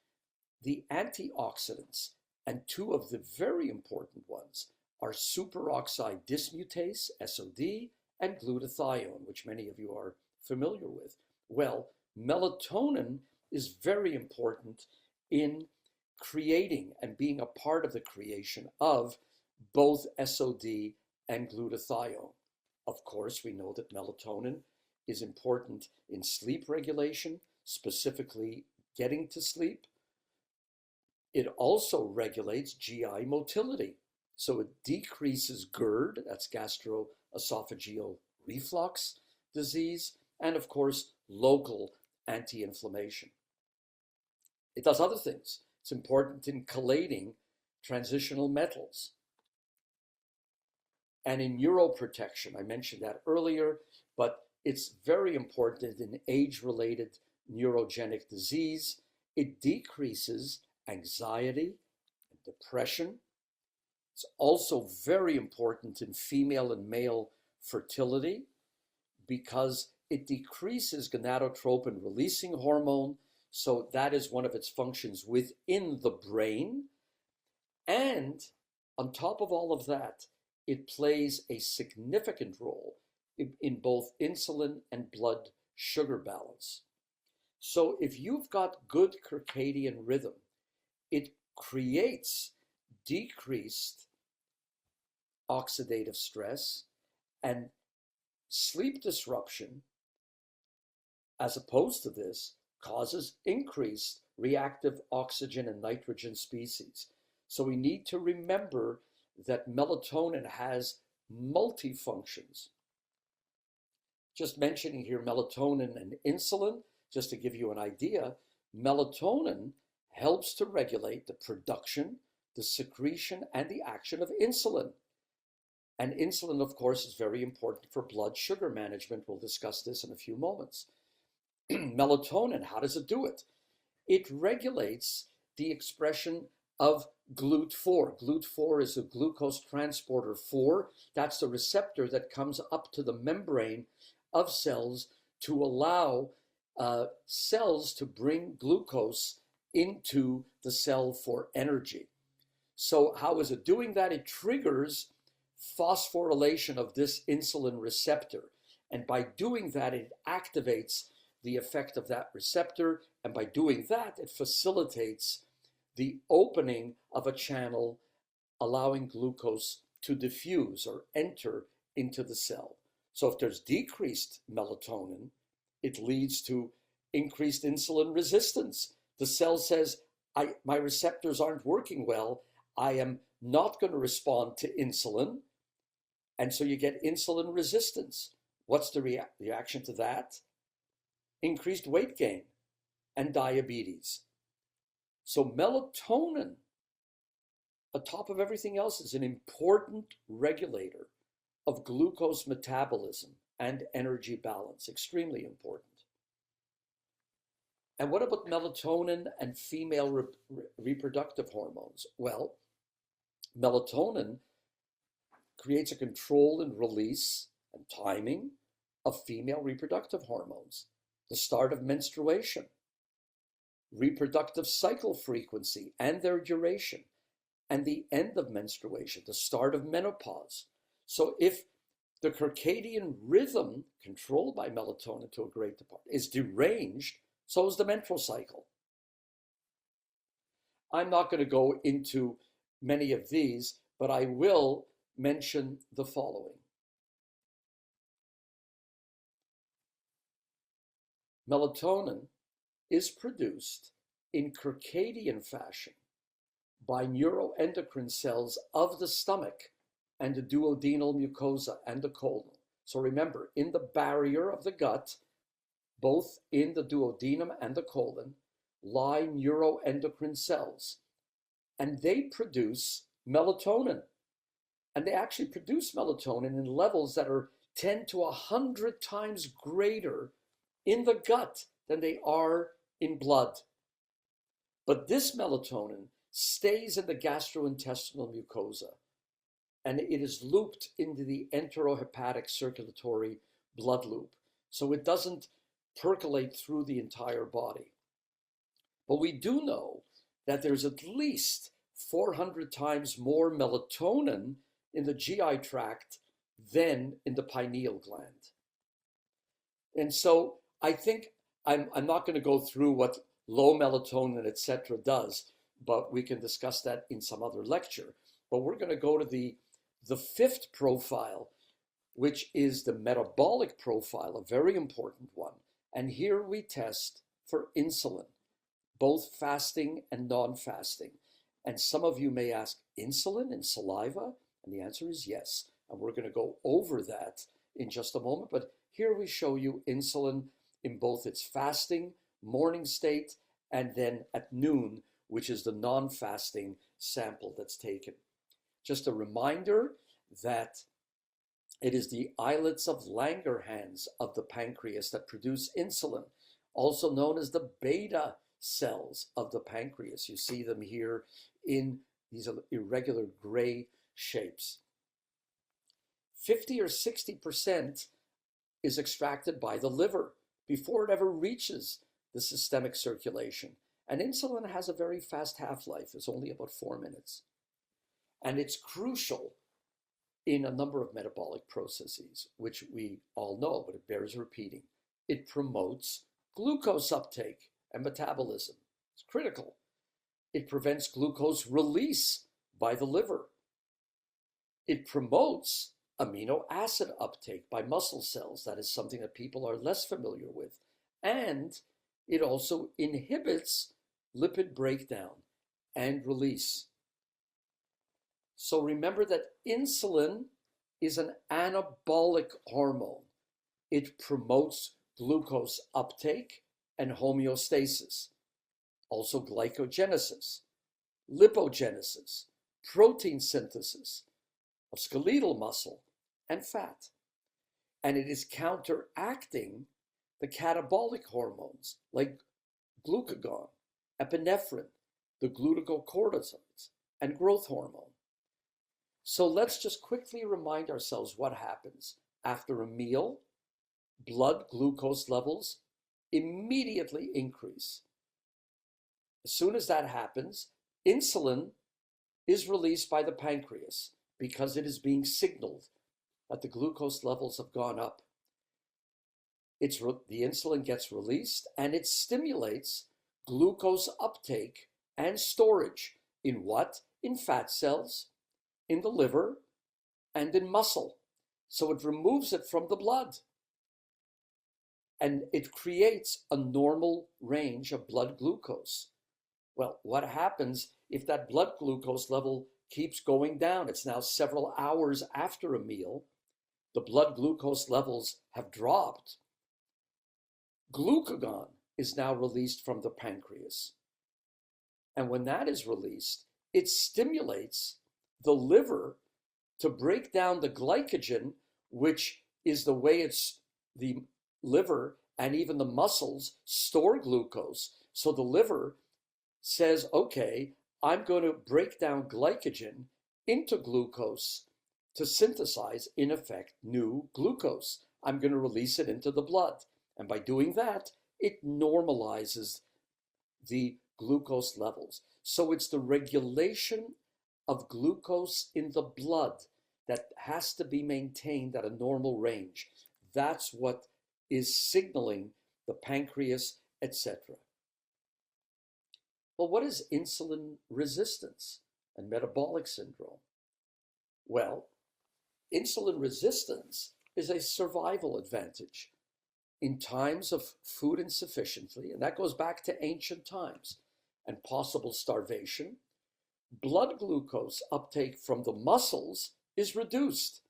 Speaker 2: the antioxidants. And two of the very important ones are superoxide dismutase, SOD, and glutathione, which many of you are familiar with. Well, melatonin is very important in creating and being a part of the creation of both SOD and glutathione. Of course, we know that melatonin is important in sleep regulation, specifically getting to sleep. It also regulates GI motility. So it decreases GERD, that's gastroesophageal reflux disease, and of course, local anti-inflammation. It does other things. It's important in chelating transitional metals and in neuroprotection. I mentioned that earlier, but it's very important in age-related neurogenic disease. It decreases anxiety and depression. It's also very important in female and male fertility because it decreases gonadotropin-releasing hormone, so that is one of its functions within the brain. And on top of all of that, it plays a significant role in both insulin and blood sugar balance. So if you've got good circadian rhythm, it creates decreased oxidative stress, and sleep disruption, as opposed to this, causes increased reactive oxygen and nitrogen species. So we need to remember that melatonin has multifunctions. Just mentioning here melatonin and insulin, just to give you an idea, melatonin helps to regulate the production, the secretion, and the action of insulin. And insulin, of course, is very important for blood sugar management. We'll discuss this in a few moments. Melatonin, how does it do it? It regulates the expression of GLUT4. GLUT4 is a glucose transporter 4. That's the receptor that comes up to the membrane of cells to allow cells to bring glucose into the cell for energy. So how is it doing that? It triggers phosphorylation of this insulin receptor. And by doing that, it activates the effect of that receptor. And by doing that, it facilitates the opening of a channel, allowing glucose to diffuse or enter into the cell. So if there's decreased melatonin, it leads to increased insulin resistance. The cell says, my receptors aren't working well. I am not going to respond to insulin. And so you get insulin resistance. What's the reaction to that? Increased weight gain and diabetes. So melatonin, on top of everything else, is an important regulator of glucose metabolism and energy balance. Extremely important. And what about melatonin and female reproductive hormones? Well, melatonin creates a control and release and timing of female reproductive hormones, the start of menstruation, reproductive cycle frequency and their duration, and the end of menstruation, the start of menopause. So if the circadian rhythm, controlled by melatonin to a great part, is deranged, so is the menstrual cycle. I'm not going to go into many of these, but I will mention the following. Melatonin is produced in circadian fashion by neuroendocrine cells of the stomach and the duodenal mucosa and the colon. So remember, in the barrier of the gut, both in the duodenum and the colon, lie neuroendocrine cells, and they produce melatonin. And they actually produce melatonin in levels that are 10 to 100 times greater in the gut than they are in blood. But this melatonin stays in the gastrointestinal mucosa, and it is looped into the enterohepatic circulatory blood loop. So it doesn't percolate through the entire body. But we do know that there's at least 400 times more melatonin in the GI tract than in the pineal gland. And so I think I'm not going to go through what low melatonin, etc., does, but we can discuss that in some other lecture. But we're going to go to the fifth profile, which is the metabolic profile, a very important one. And here we test for insulin, both fasting and non-fasting. And some of you may ask, insulin in saliva? And the answer is yes. And we're going to go over that in just a moment. But here we show you insulin in both its fasting, morning state, and then at noon, which is the non-fasting sample that's taken. Just a reminder that it is the islets of Langerhans of the pancreas that produce insulin, also known as the beta cells of the pancreas. You see them here in these irregular gray shapes. 50 or 60% is extracted by the liver before it ever reaches the systemic circulation. And insulin has a very fast half-life. It's only about 4 minutes. And it's crucial in a number of metabolic processes, which we all know, but it bears repeating. It promotes glucose uptake and metabolism. It's critical. It prevents glucose release by the liver. It promotes amino acid uptake by muscle cells. That is something that people are less familiar with. And it also inhibits lipid breakdown and release. So remember that insulin is an anabolic hormone. It promotes glucose uptake and homeostasis, also glycogenesis, lipogenesis, protein synthesis of skeletal muscle and fat. And it is counteracting the catabolic hormones like glucagon, epinephrine, the glucocorticoids, and growth hormone. So let's just quickly remind ourselves what happens after a meal. Blood glucose levels immediately increase. As soon as that happens, insulin is released by the pancreas because it is being signaled that the glucose levels have gone up. The insulin gets released and it stimulates glucose uptake and storage in what? In fat cells, in the liver, and in muscle. So it removes it from the blood. And it creates a normal range of blood glucose. Well, what happens if that blood glucose level keeps going down? It's now several hours after a meal. The blood glucose levels have dropped. Glucagon is now released from the pancreas. And when that is released, it stimulates the liver to break down the glycogen, which is the way the liver and even the muscles store glucose. So the liver says, okay, I'm going to break down glycogen into glucose to synthesize, in effect, new glucose. I'm going to release it into the blood. And by doing that, it normalizes the glucose levels. So it's the regulation of glucose in the blood that has to be maintained at a normal range. That's what is signaling the pancreas, etc. Well, what is insulin resistance and metabolic syndrome? Well, insulin resistance is a survival advantage in times of food insufficiency, and that goes back to ancient times, and possible starvation. Blood glucose uptake from the muscles is reduced.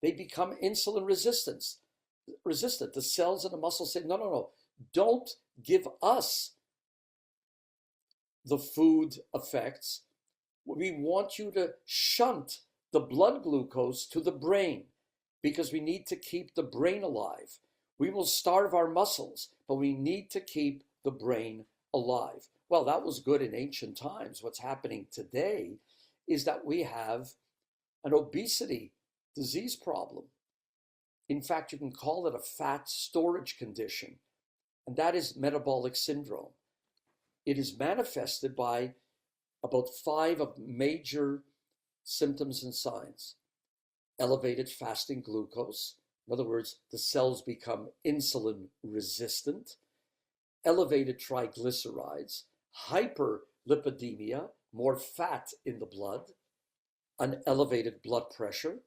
Speaker 2: They become insulin resistant. The cells in the muscle say, no, no, no, don't give us the food effects. We want you to shunt the blood glucose to the brain because we need to keep the brain alive. We will starve our muscles, but we need to keep the brain alive. Well, that was good in ancient times. What's happening today is that we have an obesity disease problem. In fact, you can call it a fat storage condition, and that is metabolic syndrome. It is manifested by about 5 of major symptoms and signs. Elevated fasting glucose. In other words, the cells become insulin resistant. Elevated triglycerides, hyperlipidemia, more fat in the blood, an elevated blood pressure,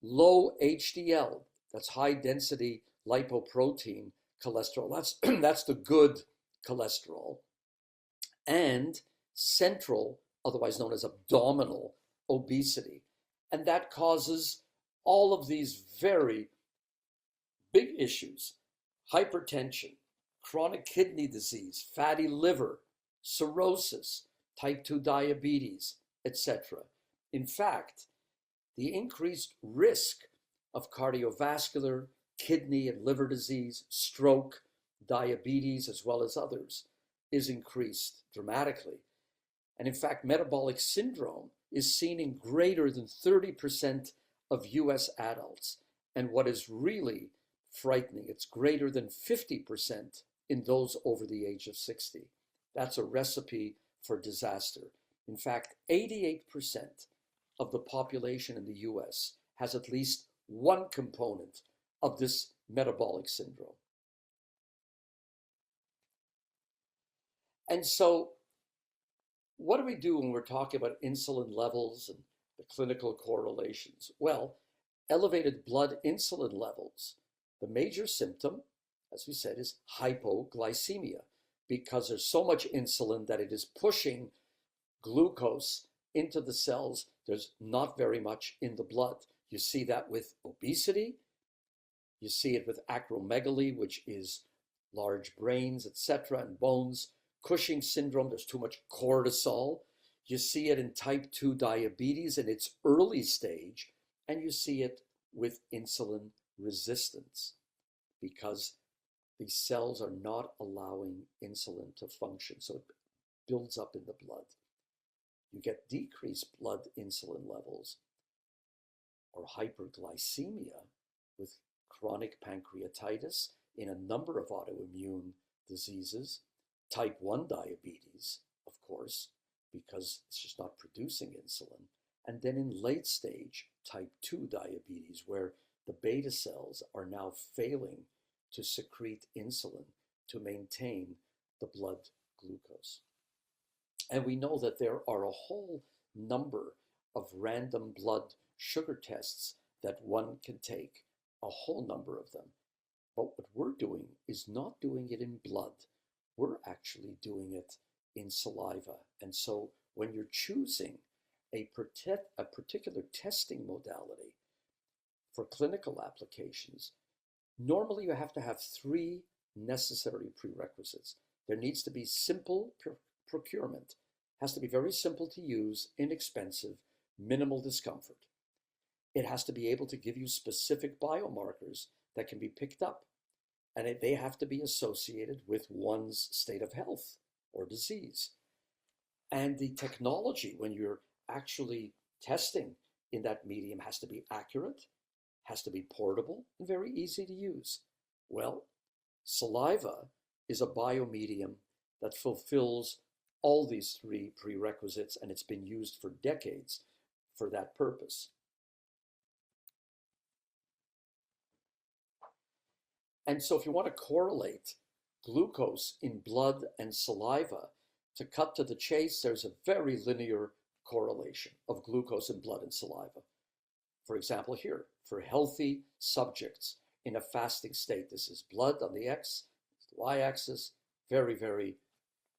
Speaker 2: low HDL, that's high density lipoprotein cholesterol, that's the good cholesterol, and central, otherwise known as abdominal obesity. And that causes all of these very big issues: hypertension, chronic kidney disease, fatty liver, cirrhosis, type 2 diabetes, etc. In fact, the increased risk of cardiovascular, kidney and liver disease, stroke, diabetes, as well as others, is increased dramatically. And in fact, metabolic syndrome is seen in greater than 30% of US adults. And what is really frightening, it's greater than 50% in those over the age of 60. That's a recipe for disaster. In fact, 88% of the population in the US has at least one component of this metabolic syndrome. And so, what do we do when we're talking about insulin levels and the clinical correlations? Well, elevated blood insulin levels, the major symptom, as we said, is hypoglycemia, because there's so much insulin that it is pushing glucose into the cells. There's not very much in the blood. You see that with obesity. You see it with acromegaly, which is large brains, etc., and bones. Cushing's syndrome, there's too much cortisol. You see it in type 2 diabetes in its early stage, and you see it with insulin resistance because these cells are not allowing insulin to function, so it builds up in the blood. You get decreased blood insulin levels or hyperglycemia with chronic pancreatitis in a number of autoimmune diseases, type 1 diabetes, of course, because it's just not producing insulin, and then in late stage type 2 diabetes, where the beta cells are now failing to secrete insulin to maintain the blood glucose. And we know that there are a whole number of random blood sugar tests that one can take, a whole number of them. But what we're doing is not doing it in blood. We're actually doing it in saliva. And so when you're choosing a particular testing modality for clinical applications, normally you have to have three necessary prerequisites. There needs to be simple procurement, has to be very simple to use, inexpensive, minimal discomfort. It has to be able to give you specific biomarkers that can be picked up, and they have to be associated with one's state of health or disease. And the technology, when you're actually testing in that medium, has to be accurate, has to be portable, and very easy to use. Well, saliva is a biomedium that fulfills all these three prerequisites, and it's been used for decades for that purpose. And so if you want to correlate glucose in blood and saliva, to cut to the chase, there's a very linear correlation of glucose in blood and saliva. For example, here, for healthy subjects in a fasting state, this is blood on the X, the Y-axis, very, very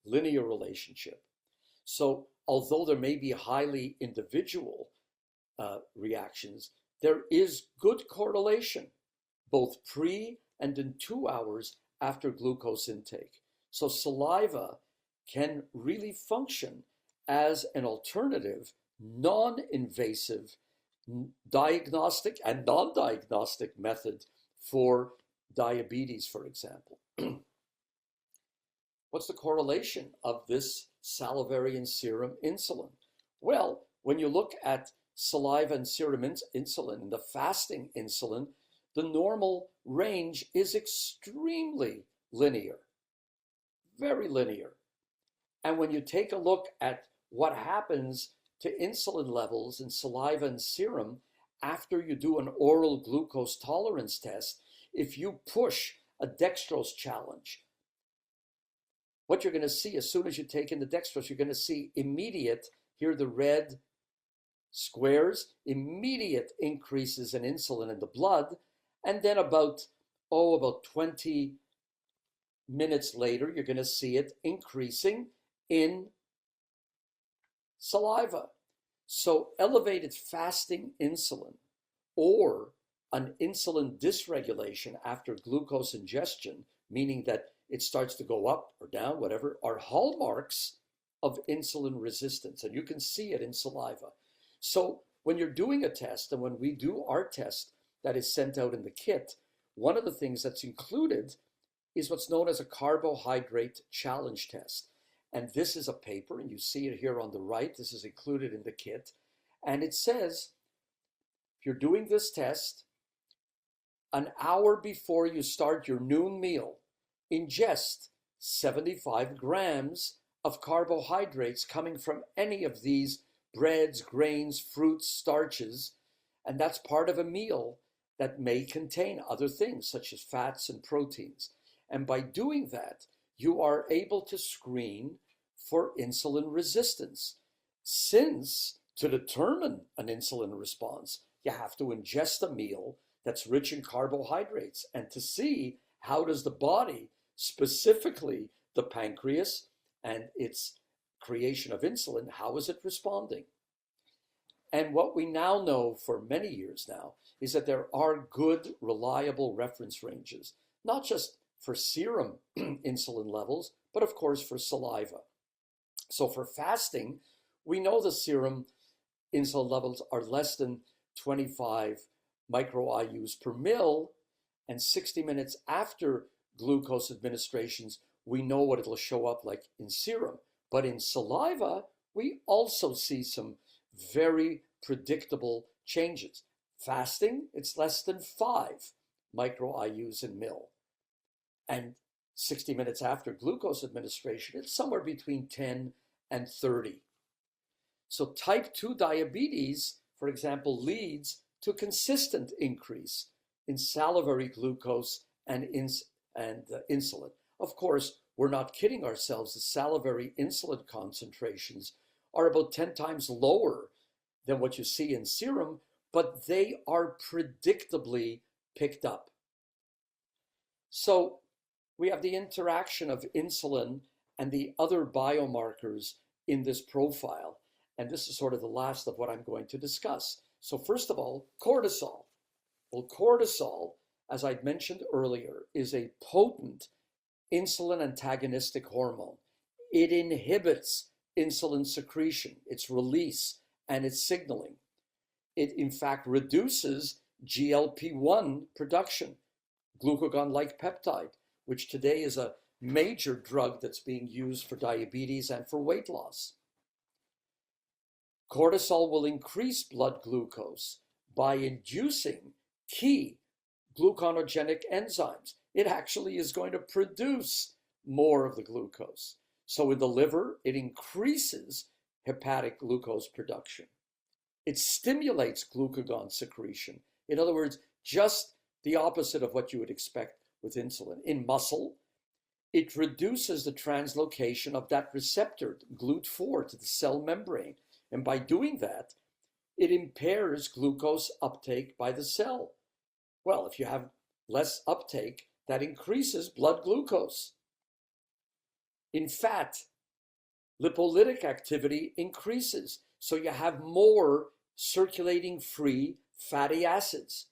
Speaker 2: linear relationship. So although there may be highly individual reactions, there is good correlation, both pre and in 2 hours after glucose intake. So saliva can really function as an alternative, non-invasive diagnostic and non-diagnostic method for diabetes, for example. What's the correlation of this salivary and serum insulin? Well, when you look at saliva and serum insulin, the fasting insulin, the normal range is extremely linear, very linear. And when you take a look at what happens to insulin levels in saliva and serum after you do an oral glucose tolerance test, if you push a dextrose challenge, what you're going to see as soon as you take in the dextrose, you're going to see immediate, here the red squares, immediate increases in insulin in the blood, and then about 20 minutes later, you're going to see it increasing in saliva. So elevated fasting insulin or an insulin dysregulation after glucose ingestion, meaning that it starts to go up or down, whatever, are hallmarks of insulin resistance. And you can see it in saliva. So when you're doing a test, and when we do our test that is sent out in the kit, one of the things that's included is what's known as a carbohydrate challenge test. And this is a paper, and you see it here on the right. This is included in the kit. And it says, if you're doing this test, an hour before you start your noon meal, ingest 75 grams of carbohydrates coming from any of these breads, grains, fruits, starches, and that's part of a meal that may contain other things such as fats and proteins. And by doing that, you are able to screen for insulin resistance. Since to determine an insulin response, you have to ingest a meal that's rich in carbohydrates and to see how does the body, specifically the pancreas and its creation of insulin, how is it responding? And what we now know for many years now is that there are good, reliable reference ranges, not just for serum insulin levels, but of course for saliva. So for fasting, we know the serum insulin levels are less than 25 micro-IUs per mil, and 60 minutes after glucose administrations, we know what it'll show up like in serum. But in saliva, we also see some very predictable changes. Fasting, it's less than 5 micro-IUs in mil. And 60 minutes after glucose administration, it's somewhere between 10 and 30. So type 2 diabetes, for example, leads to consistent increase in salivary glucose and insulin. Of course, we're not kidding ourselves. The salivary insulin concentrations are about 10 times lower than what you see in serum, but they are predictably picked up. So we have the interaction of insulin and the other biomarkers in this profile. And this is sort of the last of what I'm going to discuss. So first of all, cortisol. Well, cortisol, as I'd mentioned earlier, is a potent insulin antagonistic hormone. It inhibits insulin secretion, its release, and its signaling. It, in fact, reduces GLP-1 production, glucagon-like peptide, which today is a major drug that's being used for diabetes and for weight loss. Cortisol will increase blood glucose by inducing key gluconogenic enzymes. It actually is going to produce more of the glucose. So in the liver, it increases hepatic glucose production. It stimulates glucagon secretion. In other words, just the opposite of what you would expect with insulin. In muscle, it reduces the translocation of that receptor, GLUT4, to the cell membrane. And by doing that, it impairs glucose uptake by the cell. Well, if you have less uptake, that increases blood glucose. In fat, lipolytic activity increases, so you have more circulating free fatty acids.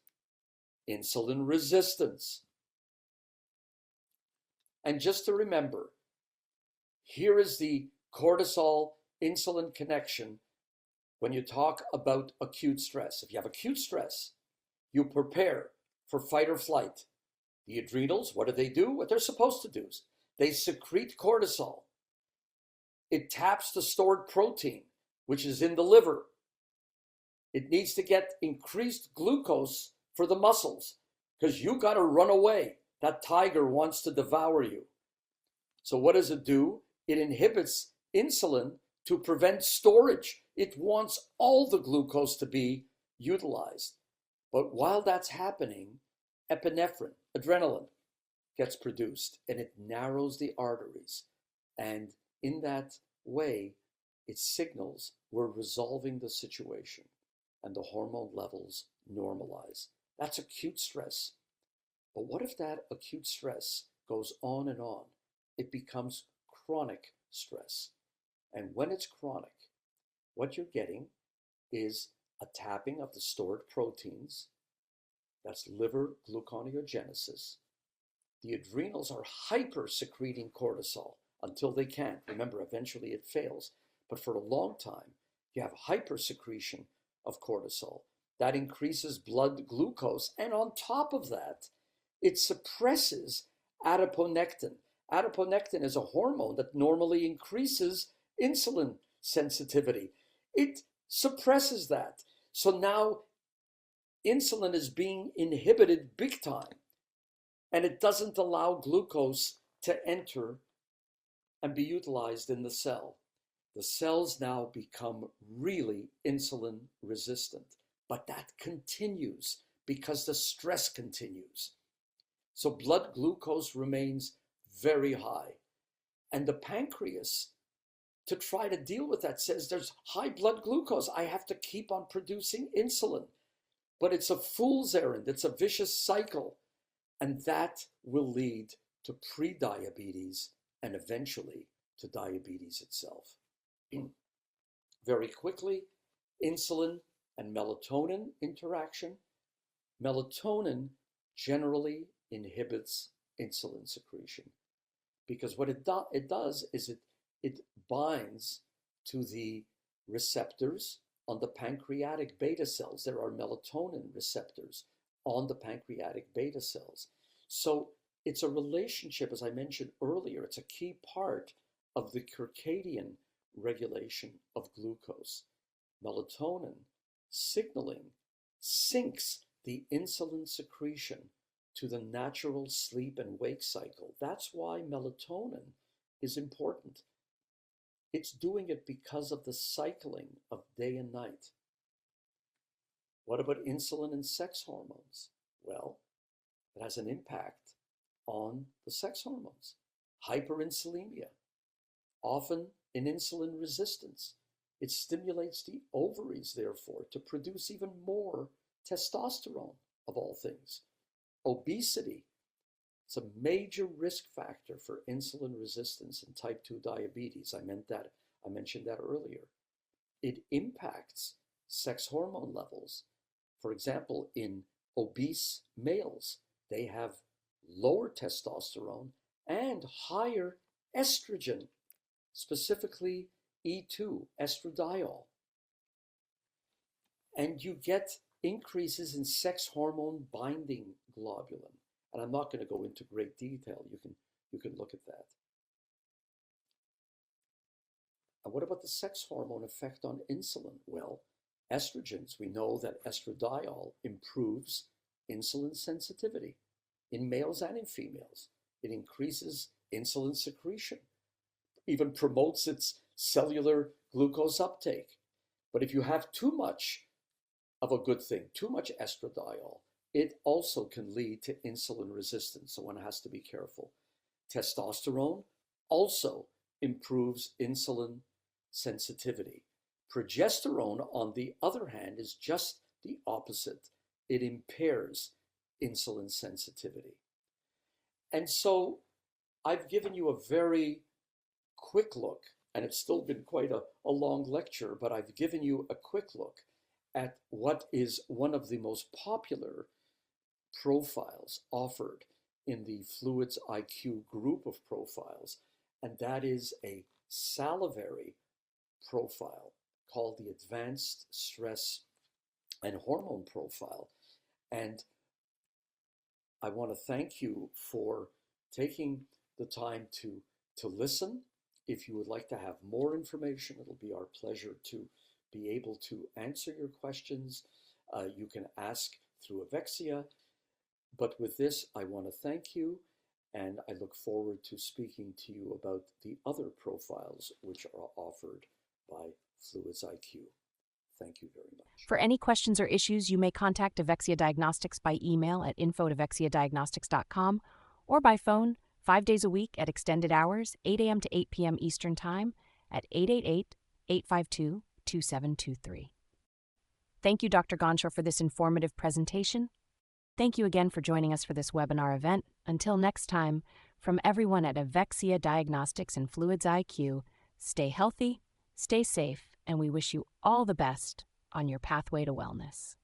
Speaker 2: Insulin resistance. And just to remember, here is the cortisol-insulin connection when you talk about acute stress. If you have acute stress, you prepare for fight or flight. The adrenals, what do? What they're supposed to do. They secrete cortisol. It taps the stored protein, which is in the liver. It needs to get increased glucose for the muscles because you got to run away. That tiger wants to devour you. So what does it do? It inhibits insulin to prevent storage. It wants all the glucose to be utilized. But while that's happening, epinephrine, adrenaline, gets produced and it narrows the arteries. And in that way, it signals we're resolving the situation and the hormone levels normalize. That's acute stress. But what if that acute stress goes on and on? It becomes chronic stress. And when it's chronic, what you're getting is a tapping of the stored proteins. That's liver gluconeogenesis. The adrenals are hyper secreting cortisol until they can't. Remember, eventually it fails. But for a long time, you have hyper secretion of cortisol. That increases blood glucose. And on top of that, it suppresses adiponectin. Adiponectin is a hormone that normally increases insulin sensitivity. It suppresses that. So now insulin is being inhibited big time, and it doesn't allow glucose to enter and be utilized in the cell. The cells now become really insulin resistant, but that continues because the stress continues. So blood glucose remains very high. And the pancreas, to try to deal with that, says there's high blood glucose. I have to keep on producing insulin. But it's a fool's errand. It's a vicious cycle. And that will lead to prediabetes and eventually to diabetes itself. Very quickly, insulin and melatonin interaction. Melatonin generally inhibits insulin secretion because what it does is it binds to the receptors on the pancreatic beta cells. There are melatonin receptors on the pancreatic beta cells. So it's a relationship, as I mentioned earlier, it's a key part of the circadian regulation of glucose. Melatonin signaling syncs the insulin secretion to the natural sleep and wake cycle. That's why melatonin is important. It's doing it because of the cycling of day and night. What about insulin and sex hormones? Well, it has an impact on the sex hormones. Hyperinsulinemia, often in insulin resistance. It stimulates the ovaries, therefore, to produce even more testosterone, of all things. Obesity, it's a major risk factor for insulin resistance and type 2 diabetes. I mentioned that earlier. It impacts sex hormone levels. For example, in obese males, they have lower testosterone and higher estrogen, specifically E2, estradiol. And you get increases in sex hormone binding globulin. And I'm not going to go into great detail. You can look at that. And what about the sex hormone effect on insulin? Well, estrogens, we know that estradiol improves insulin sensitivity in males and in females. It increases insulin secretion, even promotes its cellular glucose uptake. But if you have too much of a good thing, too much estradiol, it also can lead to insulin resistance, so one has to be careful. Testosterone also improves insulin sensitivity. Progesterone, on the other hand, is just the opposite. It impairs insulin sensitivity. And so I've given you a very quick look, and it's still been quite a long lecture, but I've given you a quick look at what is one of the most popular profiles offered in the FLUIDSiQ group of profiles, and that is a salivary profile called the Advanced Stress and Hormone Profile. And I want to thank you for taking the time to listen. If you would like to have more information, it'll be our pleasure to be able to answer your questions. You can ask through Avexia. But with this, I want to thank you, and I look forward to speaking to you about the other profiles which are offered by FLUIDSiQ. Thank you very much.
Speaker 1: For any questions or issues, you may contact Avexia Diagnostics by email at info@avexiadiagnostics.com or by phone 5 days a week at extended hours, 8 a.m. to 8 p.m. Eastern Time at 888-852-10 2723. Thank you, Dr. Gonshor, for this informative presentation. Thank you again for joining us for this webinar event. Until next time, from everyone at Avexia Diagnostics and FLUIDSiQ, stay healthy, stay safe, and we wish you all the best on your pathway to wellness.